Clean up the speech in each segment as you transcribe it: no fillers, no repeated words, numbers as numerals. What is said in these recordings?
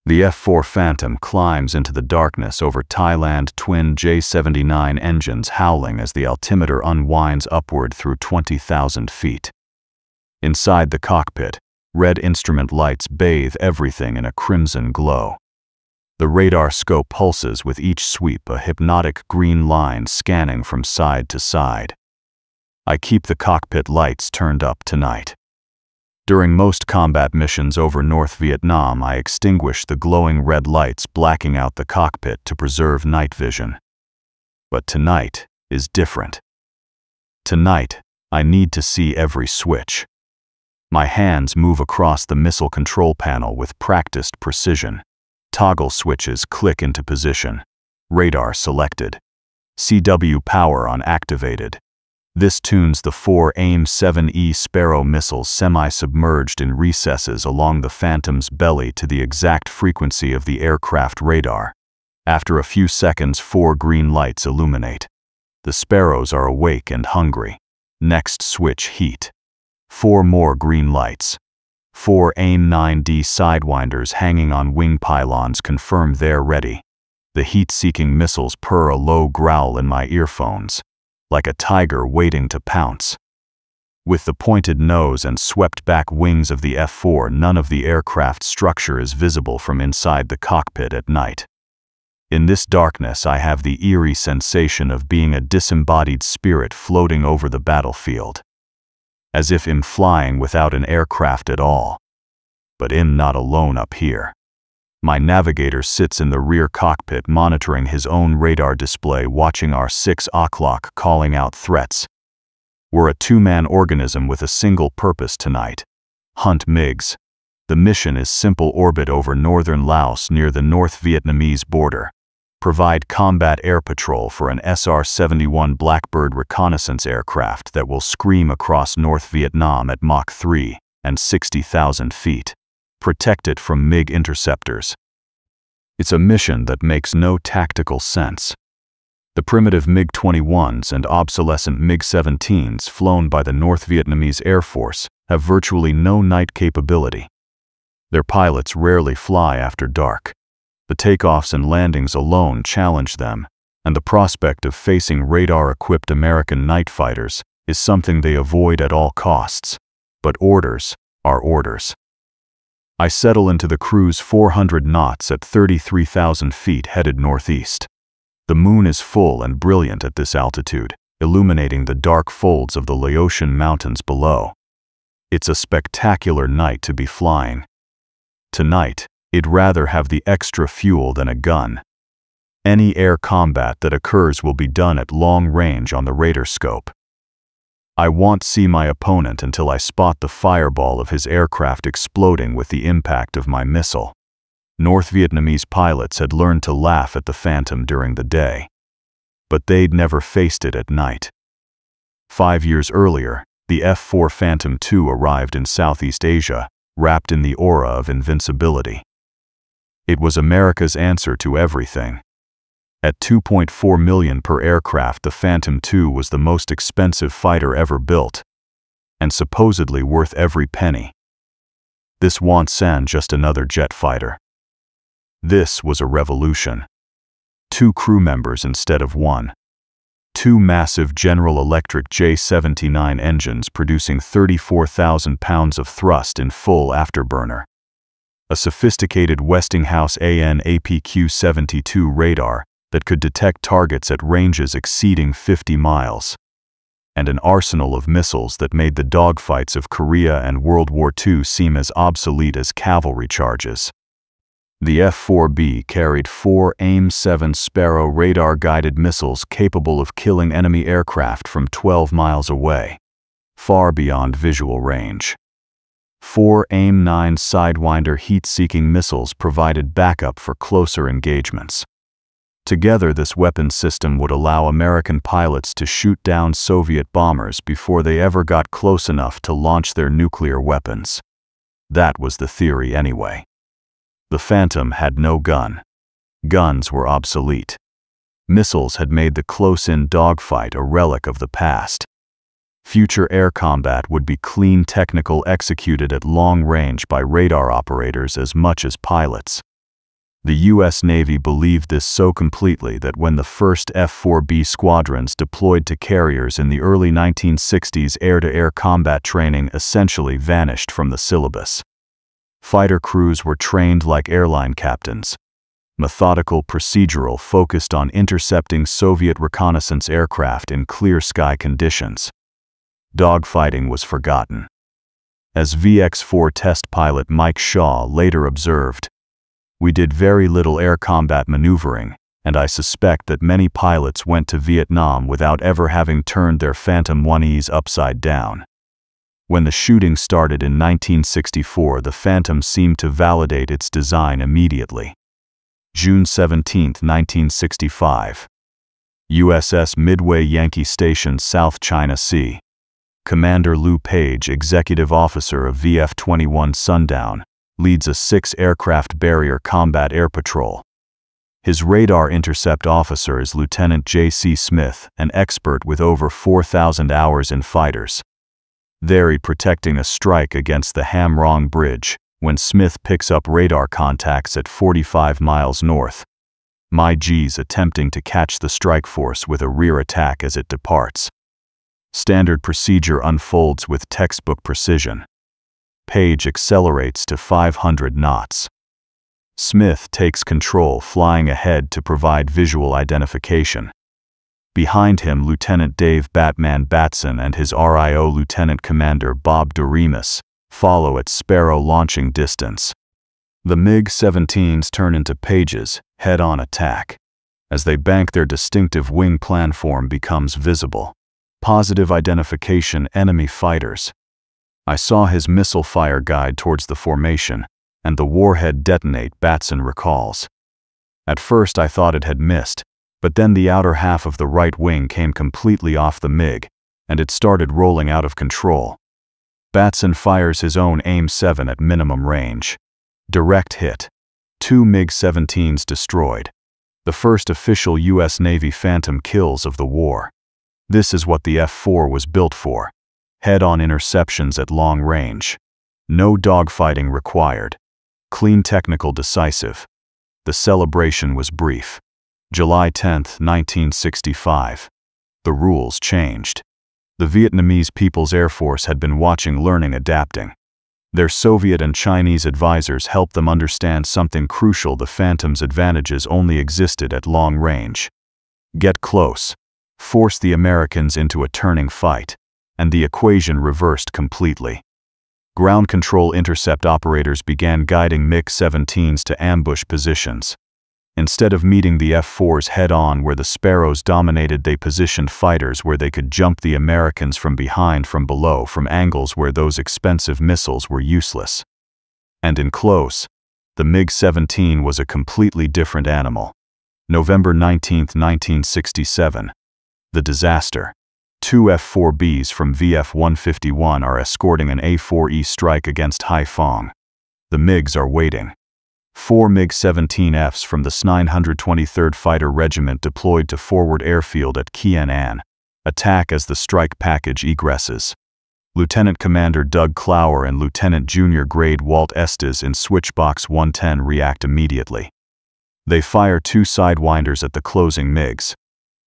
The F-4 Phantom climbs into the darkness over Thailand twin J-79 engines howling as the altimeter unwinds upward through 20,000 feet. Inside the cockpit, red instrument lights bathe everything in a crimson glow. The radar scope pulses with each sweep, a hypnotic green line scanning from side to side. I keep the cockpit lights turned up tonight. During most combat missions over North Vietnam, I extinguish the glowing red lights, blacking out the cockpit to preserve night vision. But tonight is different. Tonight, I need to see every switch. My hands move across the missile control panel with practiced precision. Toggle switches click into position. Radar selected. CW power on activated. This tunes the 4 AIM-7E Sparrow missiles semi-submerged in recesses along the Phantom's belly to the exact frequency of the aircraft radar. After a few seconds, 4 green lights illuminate. The Sparrows are awake and hungry. Next switch, heat. 4 more green lights. 4 AIM-9D Sidewinders hanging on wing pylons confirm they're ready. The heat-seeking missiles purr a low growl in my earphones, like a tiger waiting to pounce. With the pointed nose and swept-back wings of the F-4, none of the aircraft structure is visible from inside the cockpit at night. In this darkness, I have the eerie sensation of being a disembodied spirit floating over the battlefield. As if I'm flying without an aircraft at all. But I'm not alone up here. My navigator sits in the rear cockpit monitoring his own radar display, watching our 6 o'clock, calling out threats. We're a 2-man organism with a single purpose tonight: hunt MiGs. The mission is simple: orbit over northern Laos near the North Vietnamese border. Provide combat air patrol for an SR-71 Blackbird reconnaissance aircraft that will scream across North Vietnam at Mach 3 and 60,000 feet. Protect it from MiG interceptors. It's a mission that makes no tactical sense. The primitive MiG-21s and obsolescent MiG-17s flown by the North Vietnamese Air Force have virtually no night capability. Their pilots rarely fly after dark. The takeoffs and landings alone challenge them, and the prospect of facing radar-equipped American night fighters is something they avoid at all costs. But orders are orders. I settle into the cruise 400 knots at 33,000 feet, headed northeast. The moon is full and brilliant at this altitude, illuminating the dark folds of the Laotian mountains below. It's a spectacular night to be flying. Tonight, I'd rather have the extra fuel than a gun. Any air combat that occurs will be done at long range on the radar scope. I won't see my opponent until I spot the fireball of his aircraft exploding with the impact of my missile. North Vietnamese pilots had learned to laugh at the Phantom during the day, but they'd never faced it at night. 5 years earlier, the F-4 Phantom II arrived in Southeast Asia, wrapped in the aura of invincibility. It was America's answer to everything. At $2.4 million per aircraft, the Phantom II was the most expensive fighter ever built, and supposedly worth every penny. This wasn't just another jet fighter. This was a revolution. 2 crew members instead of 1. 2 massive General Electric J-79 engines producing 34,000 pounds of thrust in full afterburner. A sophisticated Westinghouse AN APQ-72 radar that could detect targets at ranges exceeding 50 miles. And an arsenal of missiles that made the dogfights of Korea and World War II seem as obsolete as cavalry charges. The F-4B carried 4 AIM-7 Sparrow radar-guided missiles capable of killing enemy aircraft from 12 miles away, far beyond visual range. 4 AIM-9 Sidewinder heat-seeking missiles provided backup for closer engagements. Together, this weapon system would allow American pilots to shoot down Soviet bombers before they ever got close enough to launch their nuclear weapons. That was the theory anyway. The Phantom had no gun. Guns were obsolete. Missiles had made the close-in dogfight a relic of the past. Future air combat would be clean, technical, executed at long range by radar operators as much as pilots. The U.S. Navy believed this so completely that when the first F-4B squadrons deployed to carriers in the early 1960s, air-to-air combat training essentially vanished from the syllabus. Fighter crews were trained like airline captains. Methodical, procedural, focused on intercepting Soviet reconnaissance aircraft in clear sky conditions. Dogfighting was forgotten. As VX-4 test pilot Mike Shaw later observed, "We did very little air combat maneuvering, and I suspect that many pilots went to Vietnam without ever having turned their Phantom 1Es upside down." When the shooting started in 1964, the Phantom seemed to validate its design immediately. June 17, 1965. USS Midway, Yankee Station, South China Sea. Commander Lou Page, executive officer of VF-21 Sundown, leads a 6-aircraft barrier combat air patrol. His radar intercept officer is Lieutenant J.C. Smith, an expert with over 4,000 hours in fighters. They're protecting a strike against the Ham Rong Bridge when Smith picks up radar contacts at 45 miles north. MiGs attempting to catch the strike force with a rear attack as it departs. Standard procedure unfolds with textbook precision. Page accelerates to 500 knots. Smith takes control, flying ahead to provide visual identification. Behind him, Lieutenant Dave "Batman" Batson and his RIO Lieutenant Commander Bob Doremus follow at Sparrow launching distance. The MiG-17s turn into Page's head-on attack. As they bank, their distinctive wing planform becomes visible. Positive identification: enemy fighters. "I saw his missile fire guide towards the formation, and the warhead detonate," Batson recalls. "At first I thought it had missed, but then the outer half of the right wing came completely off the MiG, and it started rolling out of control." Batson fires his own AIM-7 at minimum range. Direct hit. 2 MiG-17s destroyed. The first official U.S. Navy Phantom kills of the war. This is what the F-4 was built for. Head-on interceptions at long range. No dogfighting required. Clean, technical, decisive. The celebration was brief. July 10, 1965. The rules changed. The Vietnamese People's Air Force had been watching, learning, adapting. Their Soviet and Chinese advisors helped them understand something crucial: the Phantom's advantages only existed at long range. Get close. Force the Americans into a turning fight, and the equation reversed completely. Ground control intercept operators began guiding MiG-17s to ambush positions. Instead of meeting the F-4s head-on where the Sparrows dominated, they positioned fighters where they could jump the Americans from behind, from below, from angles where those expensive missiles were useless. And in close, the MiG-17 was a completely different animal. November 19, 1967. The disaster. 2 F-4Bs from VF-151 are escorting an A-4E strike against Haiphong. The MiGs are waiting. 4 MiG-17Fs from the 923rd Fighter Regiment deployed to forward airfield at Kien An. Attack as the strike package egresses. Lieutenant Commander Doug Clower and Lieutenant Junior Grade Walt Estes in Switchbox 110 react immediately. They fire 2 Sidewinders at the closing MiGs.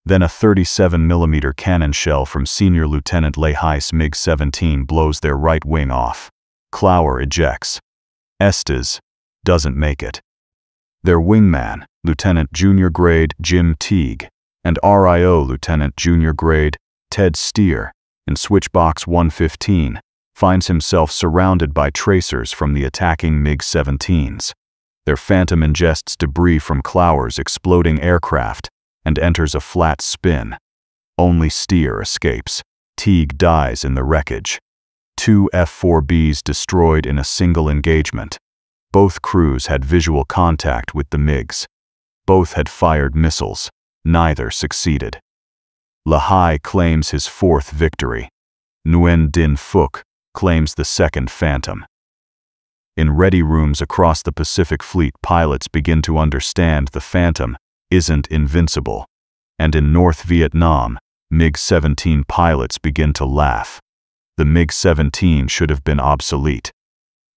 Then a 37mm cannon shell from Senior Lieutenant Lehi's MiG-17 blows their right wing off. Clower ejects. Estes doesn't make it. Their wingman, Lieutenant Junior Grade Jim Teague, and RIO Lieutenant Junior Grade Ted Steer, in Switchbox 115, finds himself surrounded by tracers from the attacking MiG-17s. Their Phantom ingests debris from Clower's exploding aircraft and enters a flat spin. Only Steer escapes. Teague dies in the wreckage. 2 F-4Bs destroyed in a single engagement. Both crews had visual contact with the MiGs. Both had fired missiles. Neither succeeded. Lehi claims his 4th victory. Nguyen Din Phuc claims the 2nd Phantom. In ready rooms across the Pacific Fleet, pilots begin to understand the Phantom isn't invincible. And in North Vietnam, MiG-17 pilots begin to laugh. The MiG-17 should have been obsolete.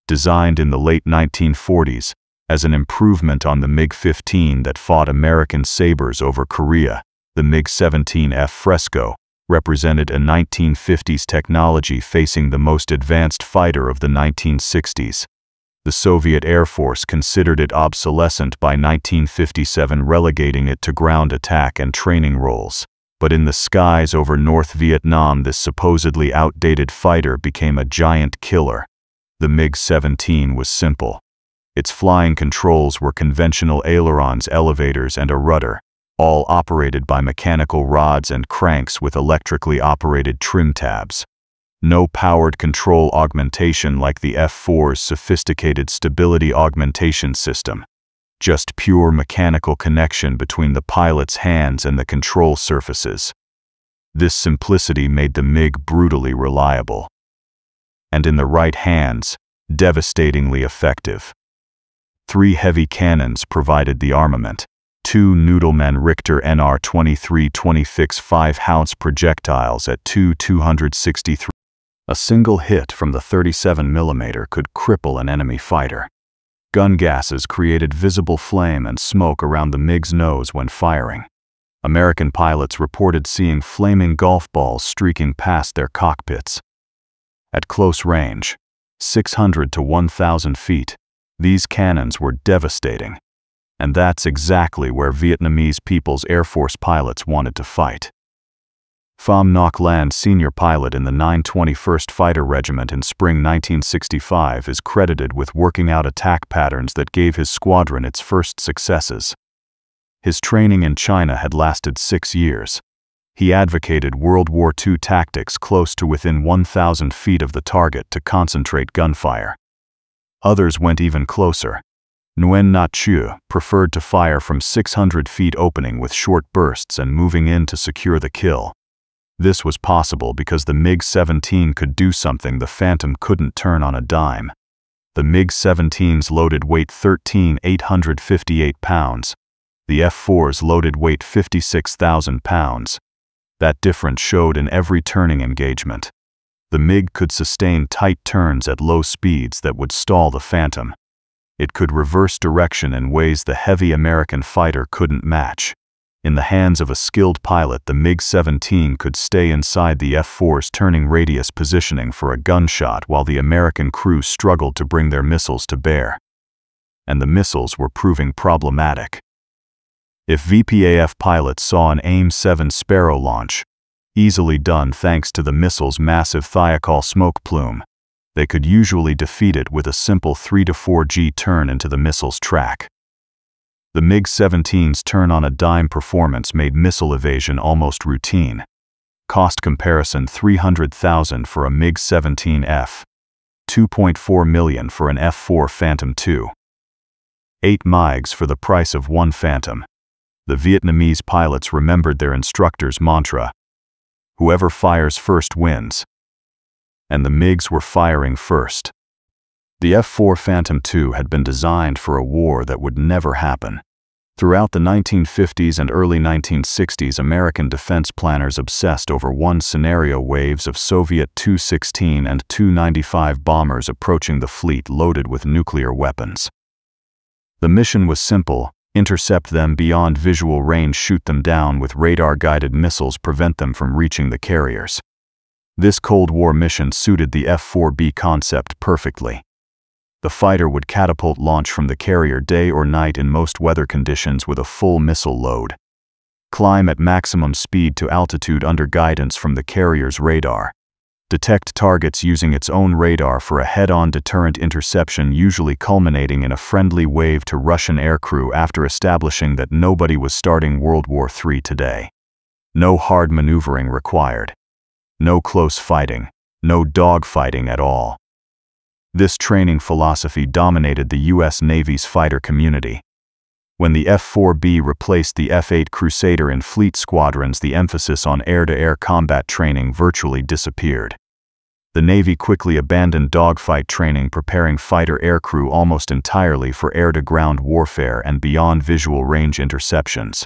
Designed in the late 1940s As an improvement on the MiG-15 that fought American sabers over Korea, the MiG-17F Fresco represented a 1950s technology facing the most advanced fighter of the 1960s. The Soviet Air Force considered it obsolescent by 1957, relegating it to ground attack and training roles. But in the skies over North Vietnam, this supposedly outdated fighter became a giant killer. The MiG-17 was simple. Its flying controls were conventional ailerons, elevators, and a rudder, all operated by mechanical rods and cranks with electrically operated trim tabs. No powered control augmentation like the F-4's sophisticated stability augmentation system. Just pure mechanical connection between the pilot's hands and the control surfaces. This simplicity made the MiG brutally reliable. And in the right hands, devastatingly effective. 3 heavy cannons provided the armament. 2 Noodleman Richter NR-23 fix 5-ounce projectiles at 263. A single hit from the 37mm could cripple an enemy fighter. Gun gases created visible flame and smoke around the MiG's nose when firing. American pilots reported seeing flaming golf balls streaking past their cockpits. At close range, 600 to 1,000 feet, these cannons were devastating. And that's exactly where Vietnamese People's Air Force pilots wanted to fight. Pham Ngoc Lan, senior pilot in the 921st Fighter Regiment in spring 1965, is credited with working out attack patterns that gave his squadron its first successes. His training in China had lasted 6 years. He advocated World War II tactics close to within 1,000 feet of the target to concentrate gunfire. Others went even closer. Nguyen Nhat Chieu preferred to fire from 600 feet, opening with short bursts and moving in to secure the kill. This was possible because the MiG-17 could do something the Phantom couldn't turn on a dime. The MiG-17's loaded weight 13,858 pounds. The F-4's loaded weight 56,000 pounds. That difference showed in every turning engagement. The MiG could sustain tight turns at low speeds that would stall the Phantom. It could reverse direction in ways the heavy American fighter couldn't match. In the hands of a skilled pilot, the MiG-17 could stay inside the F-4's turning radius positioning for a gunshot while the American crew struggled to bring their missiles to bear. And the missiles were proving problematic. If VPAF pilots saw an AIM-7 Sparrow launch, easily done thanks to the missile's massive thiokol smoke plume, they could usually defeat it with a simple 3 to 4G turn into the missile's track. The MiG-17's turn-on-a-dime performance made missile evasion almost routine. Cost comparison: $300,000 for a MiG-17F, $2.4 million for an F-4 Phantom II. 8 MiGs for the price of 1 Phantom. The Vietnamese pilots remembered their instructor's mantra: "Whoever fires first wins." And the MiGs were firing first. The F-4 Phantom II had been designed for a war that would never happen. Throughout the 1950s and early 1960s, American defense planners obsessed over one scenario: waves of Soviet Tu-16 and Tu-95 bombers approaching the fleet loaded with nuclear weapons. The mission was simple: intercept them beyond visual range, shoot them down with radar-guided missiles, prevent them from reaching the carriers. This Cold War mission suited the F-4B concept perfectly. The fighter would catapult launch from the carrier day or night in most weather conditions with a full missile load. Climb at maximum speed to altitude under guidance from the carrier's radar. Detect targets using its own radar for a head-on deterrent interception, usually culminating in a friendly wave to Russian aircrew after establishing that nobody was starting World War III today. No hard maneuvering required. No close fighting. No dogfighting at all. This training philosophy dominated the U.S. Navy's fighter community. When the F-4B replaced the F-8 Crusader in fleet squadrons, the emphasis on air-to-air combat training virtually disappeared. The Navy quickly abandoned dogfight training, preparing fighter aircrew almost entirely for air-to-ground warfare and beyond visual range interceptions.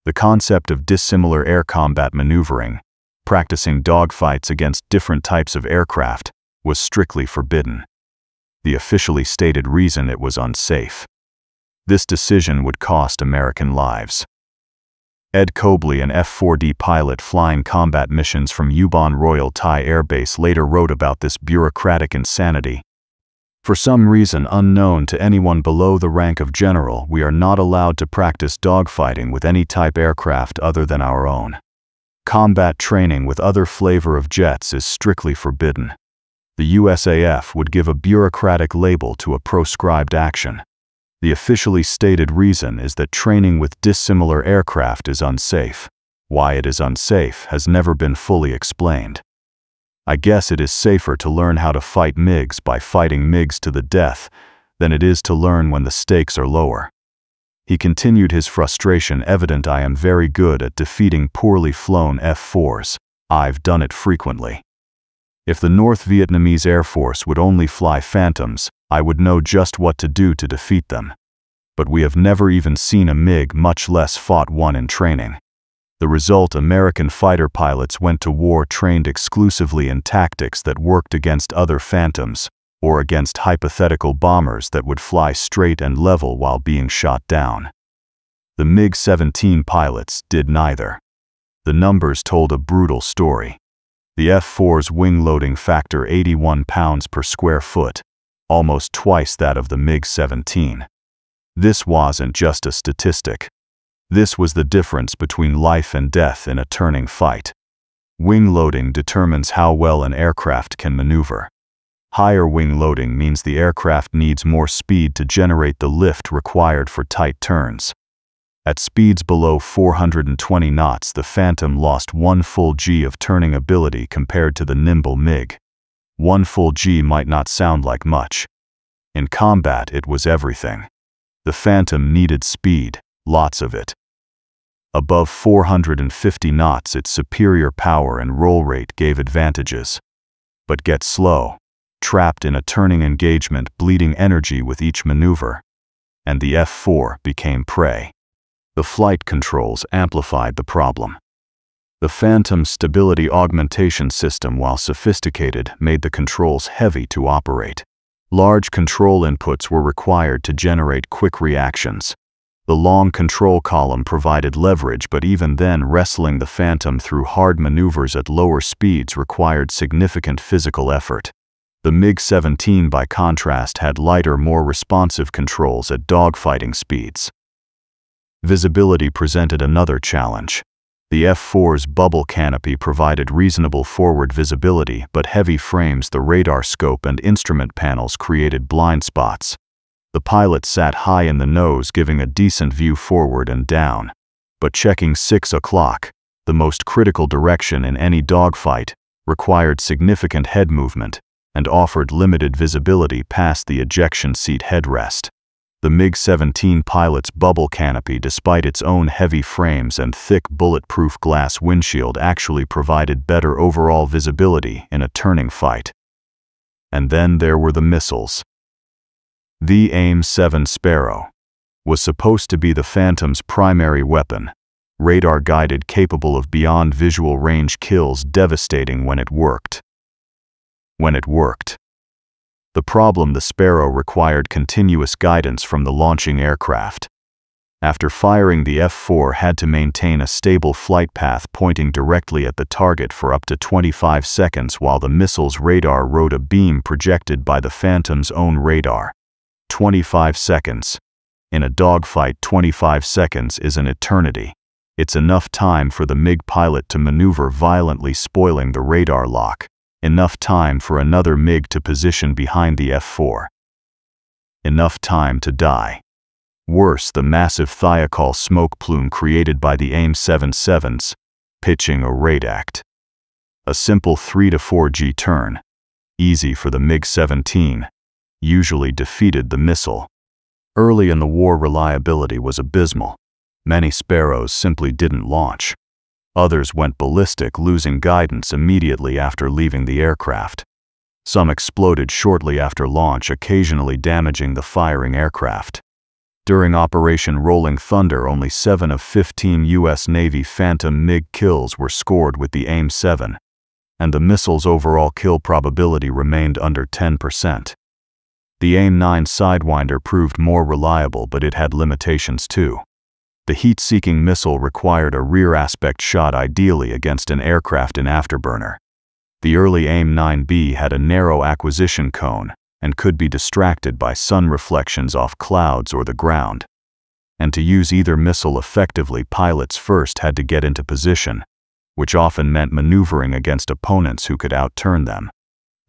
The concept of dissimilar air combat maneuvering, practicing dogfights against different types of aircraft, was strictly forbidden. The officially stated reason: it was unsafe. This decision would cost American lives. Ed Cobley, an F-4D pilot flying combat missions from Ubon Royal Thai Air Base, later wrote about this bureaucratic insanity. For some reason unknown to anyone below the rank of general, we are not allowed to practice dogfighting with any type aircraft other than our own. Combat training with other flavor of jets is strictly forbidden. The USAF would give a bureaucratic label to a proscribed action. The officially stated reason is that training with dissimilar aircraft is unsafe. Why it is unsafe has never been fully explained. I guess it is safer to learn how to fight MiGs by fighting MiGs to the death than it is to learn when the stakes are lower. He continued, his frustration evident: I am very good at defeating poorly flown F-4s. I've done it frequently. If the North Vietnamese Air Force would only fly Phantoms, I would know just what to do to defeat them. But we have never even seen a MiG, much less fought one in training. The result: American fighter pilots went to war trained exclusively in tactics that worked against other Phantoms, or against hypothetical bombers that would fly straight and level while being shot down. The MiG-17 pilots did neither. The numbers told a brutal story. The F-4's wing loading factor 81 pounds per square foot, almost twice that of the MiG-17. This wasn't just a statistic. This was the difference between life and death in a turning fight. Wing loading determines how well an aircraft can maneuver. Higher wing loading means the aircraft needs more speed to generate the lift required for tight turns. At speeds below 420 knots, the Phantom lost 1 full G of turning ability compared to the nimble MiG. 1 full G might not sound like much. In combat, it was everything. The Phantom needed speed, lots of it. Above 450 knots, its superior power and roll rate gave advantages. But get slow, trapped in a turning engagement, bleeding energy with each maneuver. And the F-4 became prey. The flight controls amplified the problem. The Phantom's stability augmentation system, while sophisticated, made the controls heavy to operate. Large control inputs were required to generate quick reactions. The long control column provided leverage, but even then, wrestling the Phantom through hard maneuvers at lower speeds required significant physical effort. The MiG-17, by contrast, had lighter, more responsive controls at dogfighting speeds. Visibility presented another challenge. The F-4's bubble canopy provided reasonable forward visibility, but heavy frames, the radar scope, and instrument panels created blind spots. The pilot sat high in the nose, giving a decent view forward and down. But checking 6 o'clock, the most critical direction in any dogfight, required significant head movement and offered limited visibility past the ejection seat headrest. The MiG-17 pilot's bubble canopy, despite its own heavy frames and thick bulletproof glass windshield, actually provided better overall visibility in a turning fight. And then there were the missiles. The AIM-7 Sparrow was supposed to be the Phantom's primary weapon, radar-guided, capable of beyond visual range kills, devastating when it worked. The problem: the Sparrow required continuous guidance from the launching aircraft. After firing, the F-4 had to maintain a stable flight path pointing directly at the target for up to 25 seconds while the missile's radar rode a beam projected by the Phantom's own radar. 25 seconds. In a dogfight, 25 seconds is an eternity. It's enough time for the MiG pilot to maneuver violently, spoiling the radar lock. Enough time for another MiG to position behind the F-4. Enough time to die. Worse, the massive thiokol smoke plume created by the AIM-7's pitching a raid act. A simple 3 to 4 G turn, easy for the MiG-17, usually defeated the missile. Early in the war, reliability was abysmal. Many Sparrows simply didn't launch. Others went ballistic, losing guidance immediately after leaving the aircraft. Some exploded shortly after launch, occasionally damaging the firing aircraft. During Operation Rolling Thunder, only 7 of 15 U.S. Navy Phantom MiG kills were scored with the AIM-7, and the missile's overall kill probability remained under 10%. The AIM-9 Sidewinder proved more reliable, but it had limitations too. The heat-seeking missile required a rear aspect shot, ideally against an aircraft in afterburner. The early AIM-9B had a narrow acquisition cone and could be distracted by sun reflections off clouds or the ground. And to use either missile effectively, pilots first had to get into position, which often meant maneuvering against opponents who could outturn them.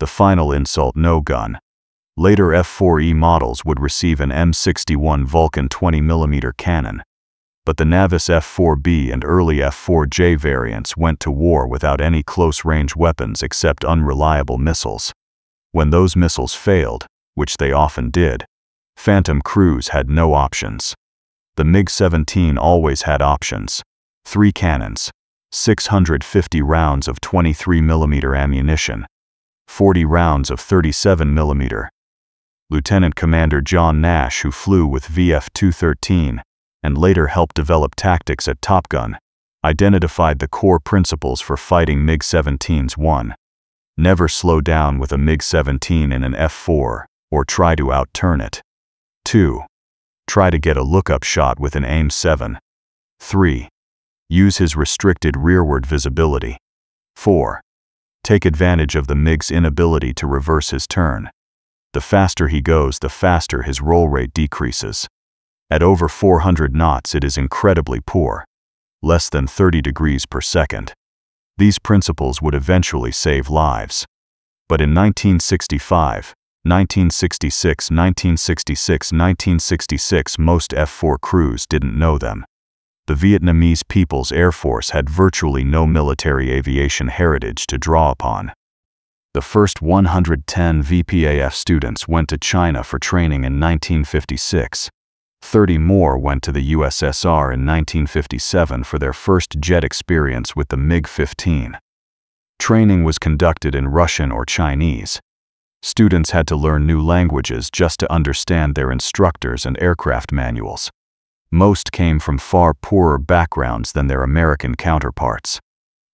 The final insult: no gun. Later F-4E models would receive an M61 Vulcan 20mm cannon, but the Navis F-4B and early F-4J variants went to war without any close-range weapons except unreliable missiles. When those missiles failed, which they often did, phantom crews had no options. The MiG-17 always had options: 3 cannons, 650 rounds of 23mm ammunition, 40 rounds of 37mm. Lieutenant Commander John Nash, who flew with VF-213 and later helped develop tactics at Topgun, identified the core principles for fighting MiG-17s. 1. Never slow down with a MiG-17 in an F-4 or try to outturn it. 2. Try to get a lookup shot with an AIM-7. 3. Use his restricted rearward visibility. 4. Take advantage of the MiG's inability to reverse his turn. The faster he goes, the faster his roll rate decreases. At over 400 knots, it is incredibly poor, less than 30 degrees per second. These principles would eventually save lives. But in 1965, 1966, most F-4 crews didn't know them. The Vietnamese People's Air Force had virtually no military aviation heritage to draw upon. The first 110 VPAF students went to China for training in 1956. 30 more went to the USSR in 1957 for their first jet experience with the MiG-15. Training was conducted in Russian or Chinese. Students had to learn new languages just to understand their instructors and aircraft manuals. Most came from far poorer backgrounds than their American counterparts.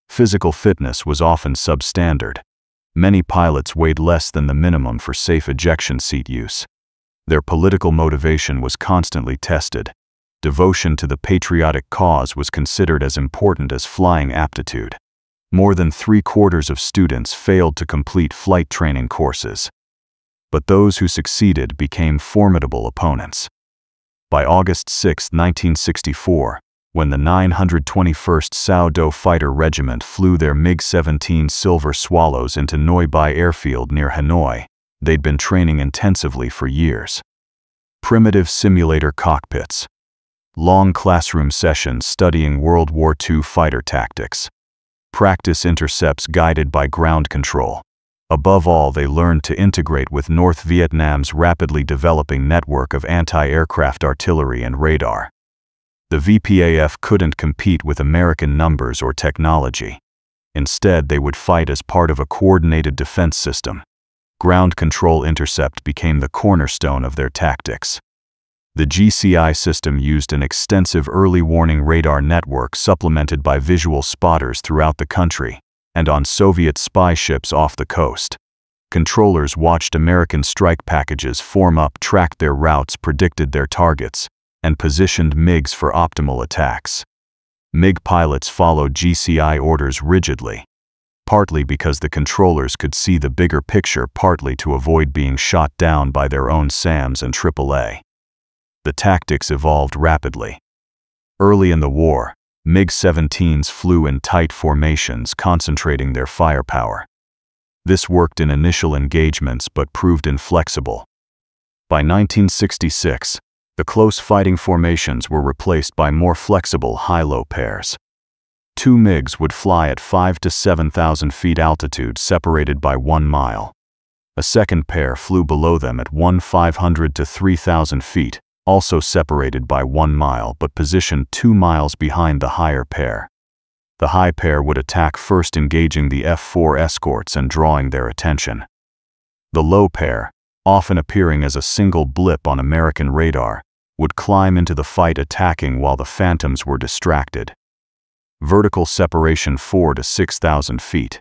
Physical fitness was often substandard. Many pilots weighed less than the minimum for safe ejection seat use. Their political motivation was constantly tested. Devotion to the patriotic cause was considered as important as flying aptitude. More than 3/4 of students failed to complete flight training courses. But those who succeeded became formidable opponents. By August 6, 1964, when the 921st Sao Do Fighter Regiment flew their MiG-17 Silver Swallows into Noi Bai Airfield near Hanoi, they'd been training intensively for years. Primitive simulator cockpits. Long classroom sessions studying World War II fighter tactics. Practice intercepts guided by ground control. Above all, they learned to integrate with North Vietnam's rapidly developing network of anti-aircraft artillery and radar. The VPAF couldn't compete with American numbers or technology. Instead, they would fight as part of a coordinated defense system. Ground control intercept became the cornerstone of their tactics. The GCI system used an extensive early warning radar network supplemented by visual spotters throughout the country and on Soviet spy ships off the coast. Controllers watched American strike packages form up, tracked their routes, predicted their targets, and positioned MiGs for optimal attacks. MiG pilots followed GCI orders rigidly, partly because the controllers could see the bigger picture, partly to avoid being shot down by their own SAMs and AAA. The tactics evolved rapidly. Early in the war, MiG-17s flew in tight formations, concentrating their firepower. This worked in initial engagements but proved inflexible. By 1966, the close fighting formations were replaced by more flexible high-low pairs. 2 MiGs would fly at 5,000 to 7,000 feet altitude, separated by 1 mile. A second pair flew below them at 1,500 to 3,000 feet, also separated by 1 mile but positioned 2 miles behind the higher pair. The high pair would attack first, engaging the F-4 escorts and drawing their attention. The low pair, often appearing as a single blip on American radar, would climb into the fight, attacking while the Phantoms were distracted. Vertical separation 4,000 to 6,000 feet.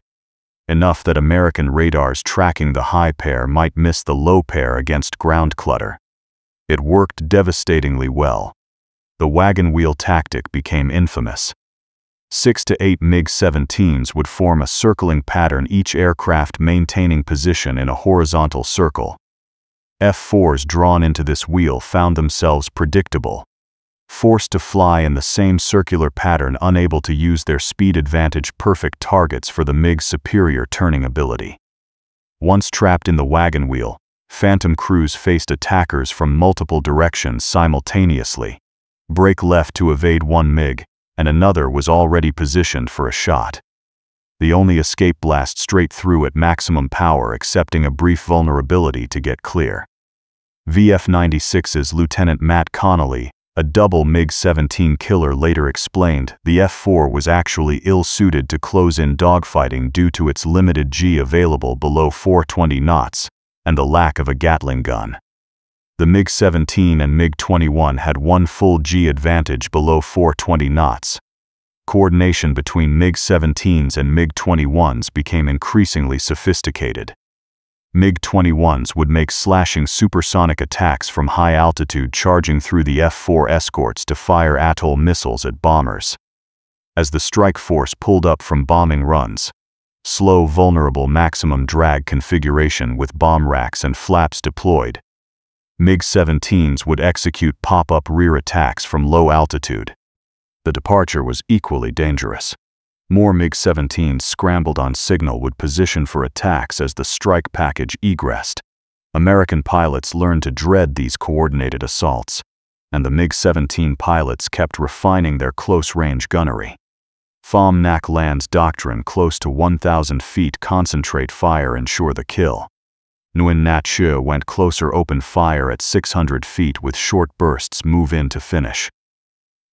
enough that American radars tracking the high pair might miss the low pair against ground clutter. It worked devastatingly well. The wagon wheel tactic became infamous. 6 to 8 MiG-17s would form a circling pattern, each aircraft maintaining position in a horizontal circle. F-4s drawn into this wheel found themselves predictable, forced to fly in the same circular pattern, unable to use their speed advantage, perfect targets for the MiG's superior turning ability. Once trapped in the wagon wheel, Phantom crews faced attackers from multiple directions simultaneously. Brake left to evade one MiG, and another was already positioned for a shot. The only escape blast straight through at maximum power, accepting a brief vulnerability to get clear. VF-96's Lieutenant Matt Connolly, a double MiG-17 killer, later explained the F-4 was actually ill-suited to close-in dogfighting due to its limited G available below 420 knots and the lack of a Gatling gun. The MiG-17 and MiG-21 had one full G advantage below 420 knots. Coordination between MiG-17s and MiG-21s became increasingly sophisticated. MiG-21s would make slashing supersonic attacks from high altitude, charging through the F-4 escorts to fire atoll missiles at bombers. As the strike force pulled up from bombing runs, slow, vulnerable maximum drag configuration with bomb racks and flaps deployed, MiG-17s would execute pop-up rear attacks from low altitude. The departure was equally dangerous. More MiG-17s scrambled on signal would position for attacks as the strike package egressed. American pilots learned to dread these coordinated assaults, and the MiG-17 pilots kept refining their close-range gunnery. Phom Nhat Land's doctrine: close to 1,000 feet, concentrate fire, ensure the kill. Nguyen Nhat Hue went closer, open fire at 600 feet with short bursts, move in to finish.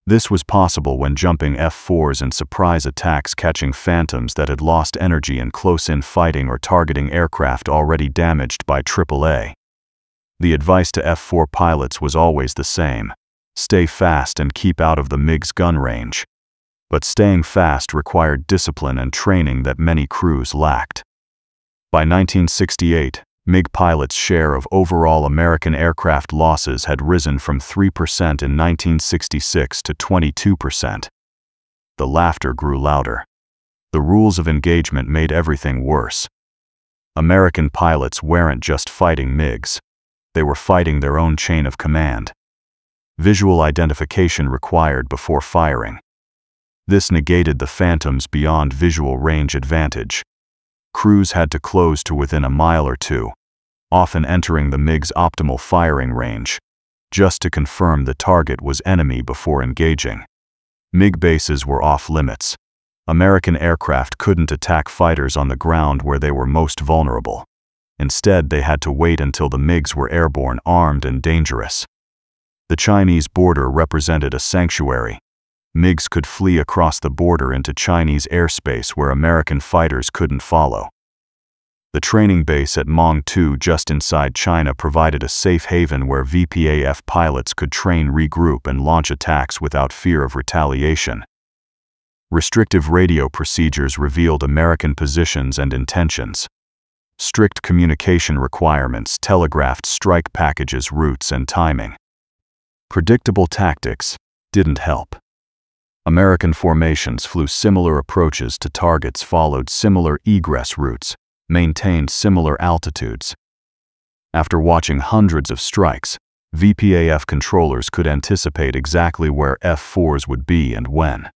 This was possible when jumping F-4s and surprise attacks, catching Phantoms that had lost energy in close-in fighting or targeting aircraft already damaged by AAA. The advice to F-4 pilots was always the same: stay fast and keep out of the MiG's gun range. But staying fast required discipline and training that many crews lacked. By 1968, MiG pilots' share of overall American aircraft losses had risen from 3% in 1966 to 22%. The laughter grew louder. The rules of engagement made everything worse. American pilots weren't just fighting MiGs. They were fighting their own chain of command. Visual identification required before firing. This negated the Phantom's beyond visual range advantage. Crews had to close to within a mile or two, often entering the MiG's optimal firing range, just to confirm the target was enemy before engaging. MiG bases were off limits. American aircraft couldn't attack fighters on the ground where they were most vulnerable. Instead, they had to wait until the MiGs were airborne, armed, and dangerous. The Chinese border represented a sanctuary. MiGs could flee across the border into Chinese airspace where American fighters couldn't follow. The training base at Mong-Tu, just inside China, provided a safe haven where VPAF pilots could train, regroup, and launch attacks without fear of retaliation. Restrictive radio procedures revealed American positions and intentions. Strict communication requirements telegraphed strike packages' routes and timing. Predictable tactics didn't help. American formations flew similar approaches to targets, followed similar egress routes, maintained similar altitudes. After watching hundreds of strikes, VPAF controllers could anticipate exactly where F-4s would be and when.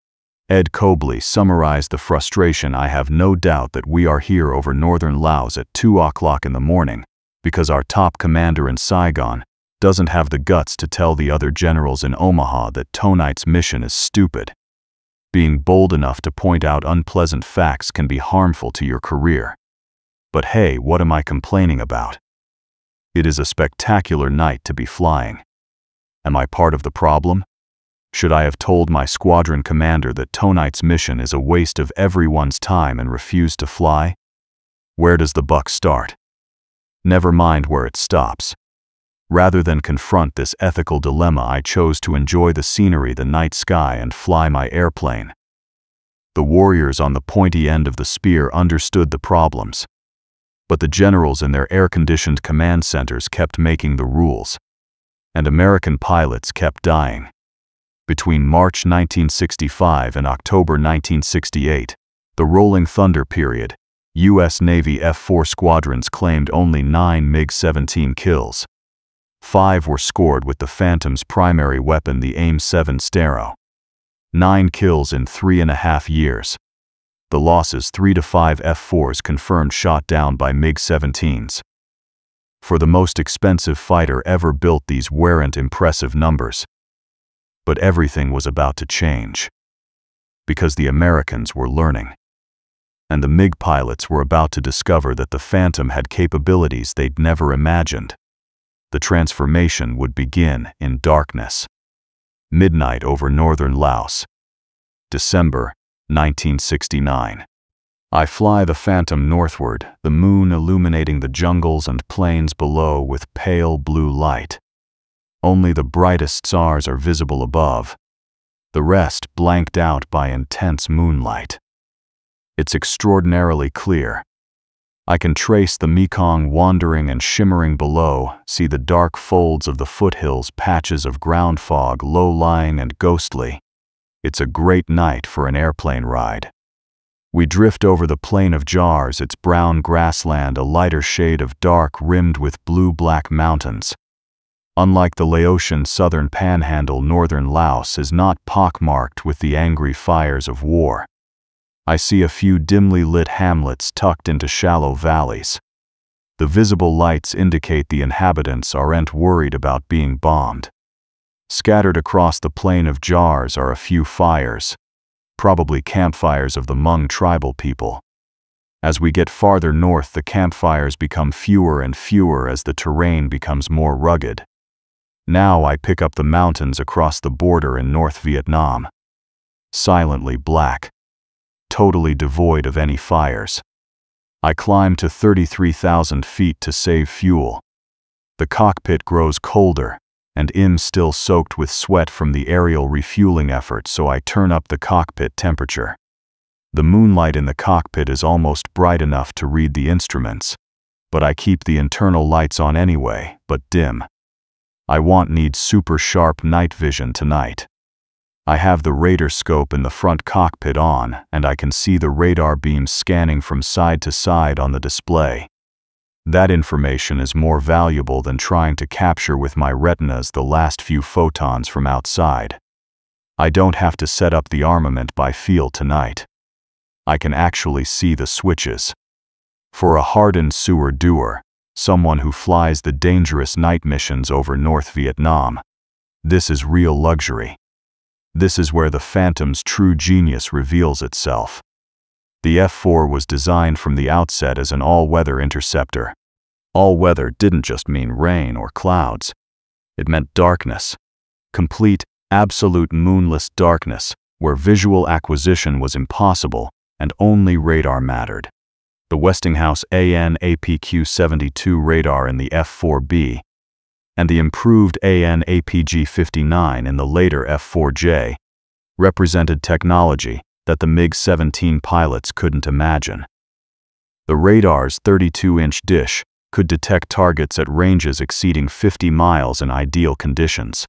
Ed Cobley summarized the frustration: "I have no doubt that we are here over northern Laos at 2 o'clock in the morning because our top commander in Saigon doesn't have the guts to tell the other generals in Omaha that tonight's mission is stupid." Being bold enough to point out unpleasant facts can be harmful to your career. But hey, what am I complaining about? It is a spectacular night to be flying. Am I part of the problem? Should I have told my squadron commander that tonight's mission is a waste of everyone's time and refuse to fly? Where does the buck start? Never mind where it stops. Rather than confront this ethical dilemma, I chose to enjoy the scenery, the night sky, and fly my airplane. The warriors on the pointy end of the spear understood the problems. But the generals in their air-conditioned command centers kept making the rules. And American pilots kept dying. Between March 1965 and October 1968, the Rolling Thunder period, U.S. Navy F-4 squadrons claimed only 9 MiG-17 kills. 5 were scored with the Phantom's primary weapon, the AIM-7 Sparrow. 9 kills in 3.5 years. The losses: 3 to 5 F-4s confirmed shot down by MiG-17s. For the most expensive fighter ever built, these weren't impressive numbers. But everything was about to change. Because the Americans were learning. And the MiG pilots were about to discover that the Phantom had capabilities they'd never imagined. The transformation would begin in darkness. Midnight over northern Laos. December 1969. I fly the Phantom northward, the moon illuminating the jungles and plains below with pale blue light. Only the brightest stars are visible above, the rest blanked out by intense moonlight. It's extraordinarily clear. I can trace the Mekong wandering and shimmering below, see the dark folds of the foothills, patches of ground fog low-lying and ghostly. It's a great night for an airplane ride. We drift over the plain of jars, its brown grassland a lighter shade of dark rimmed with blue-black mountains. Unlike the Laotian southern panhandle, northern Laos is not pockmarked with the angry fires of war. I see a few dimly lit hamlets tucked into shallow valleys. The visible lights indicate the inhabitants aren't worried about being bombed. Scattered across the plain of jars are a few fires, probably campfires of the Hmong tribal people. As we get farther north, the campfires become fewer and fewer as the terrain becomes more rugged. Now I pick up the mountains across the border in North Vietnam. Silently black. Totally devoid of any fires. I climb to 33,000 feet to save fuel. The cockpit grows colder, and I'm still soaked with sweat from the aerial refueling effort, so I turn up the cockpit temperature. The moonlight in the cockpit is almost bright enough to read the instruments, but I keep the internal lights on anyway, but dim. I need super sharp night vision tonight. I have the radar scope in the front cockpit on, and I can see the radar beams scanning from side to side on the display. That information is more valuable than trying to capture with my retinas the last few photons from outside. I don't have to set up the armament by feel tonight. I can actually see the switches. For a hardened sewer doer, someone who flies the dangerous night missions over North Vietnam, this is real luxury. This is where the Phantom's true genius reveals itself. The F-4 was designed from the outset as an all-weather interceptor. All-weather didn't just mean rain or clouds. It meant darkness. Complete, absolute moonless darkness, where visual acquisition was impossible and only radar mattered. The Westinghouse AN/APQ-72 radar in the F-4B, and the improved AN/APG-59 in the later F-4J, represented technology that the MiG-17 pilots couldn't imagine. The radar's 32-inch dish could detect targets at ranges exceeding 50 miles in ideal conditions.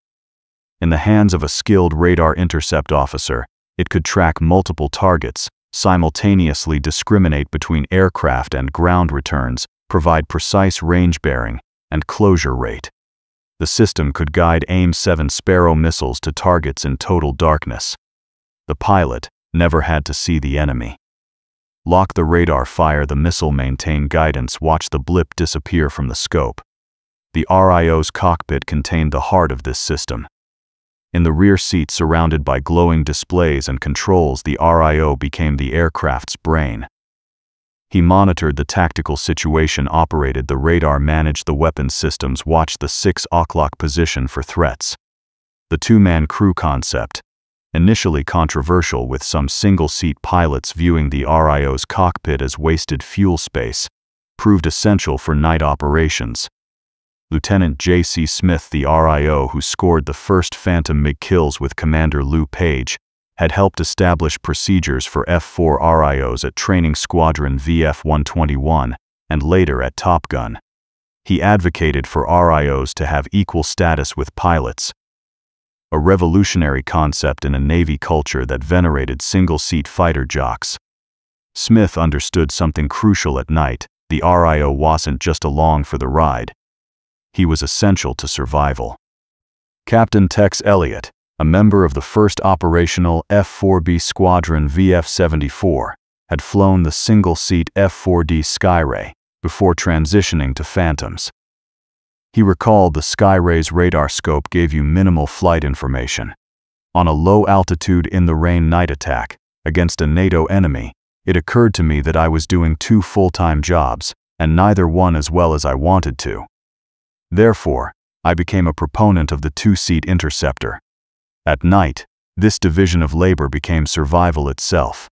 In the hands of a skilled radar intercept officer, it could track multiple targets, simultaneously discriminate between aircraft and ground returns, provide precise range bearing and closure rate. The system could guide AIM-7 Sparrow missiles to targets in total darkness. The pilot never had to see the enemy. Lock the radar, fire the missile, maintain guidance, watch the blip disappear from the scope. The RIO's cockpit contained the heart of this system. In the rear seat, surrounded by glowing displays and controls, the RIO became the aircraft's brain. He monitored the tactical situation, operated the radar, managed the weapons systems, watched the 6 o'clock position for threats. The two-man crew concept, initially controversial with some single-seat pilots viewing the RIO's cockpit as wasted fuel space, proved essential for night operations. Lieutenant J.C. Smith, the RIO who scored the first Phantom MiG kills with Commander Lou Page, had helped establish procedures for F-4 RIOs at Training Squadron VF-121 and later at Topgun. He advocated for RIOs to have equal status with pilots, a revolutionary concept in a Navy culture that venerated single-seat fighter jocks. Smith understood something crucial at night: the RIO wasn't just along for the ride. He was essential to survival. Captain Tex Elliott, a member of the first operational F-4B Squadron VF-74, had flown the single-seat F-4D Skyray before transitioning to Phantoms. He recalled the Skyray's radar scope gave you minimal flight information. On a low-altitude in-the-rain night attack against a NATO enemy, it occurred to me that I was doing 2 full-time jobs, and neither one as well as I wanted to. Therefore, I became a proponent of the 2-seat interceptor. At night, this division of labor became survival itself.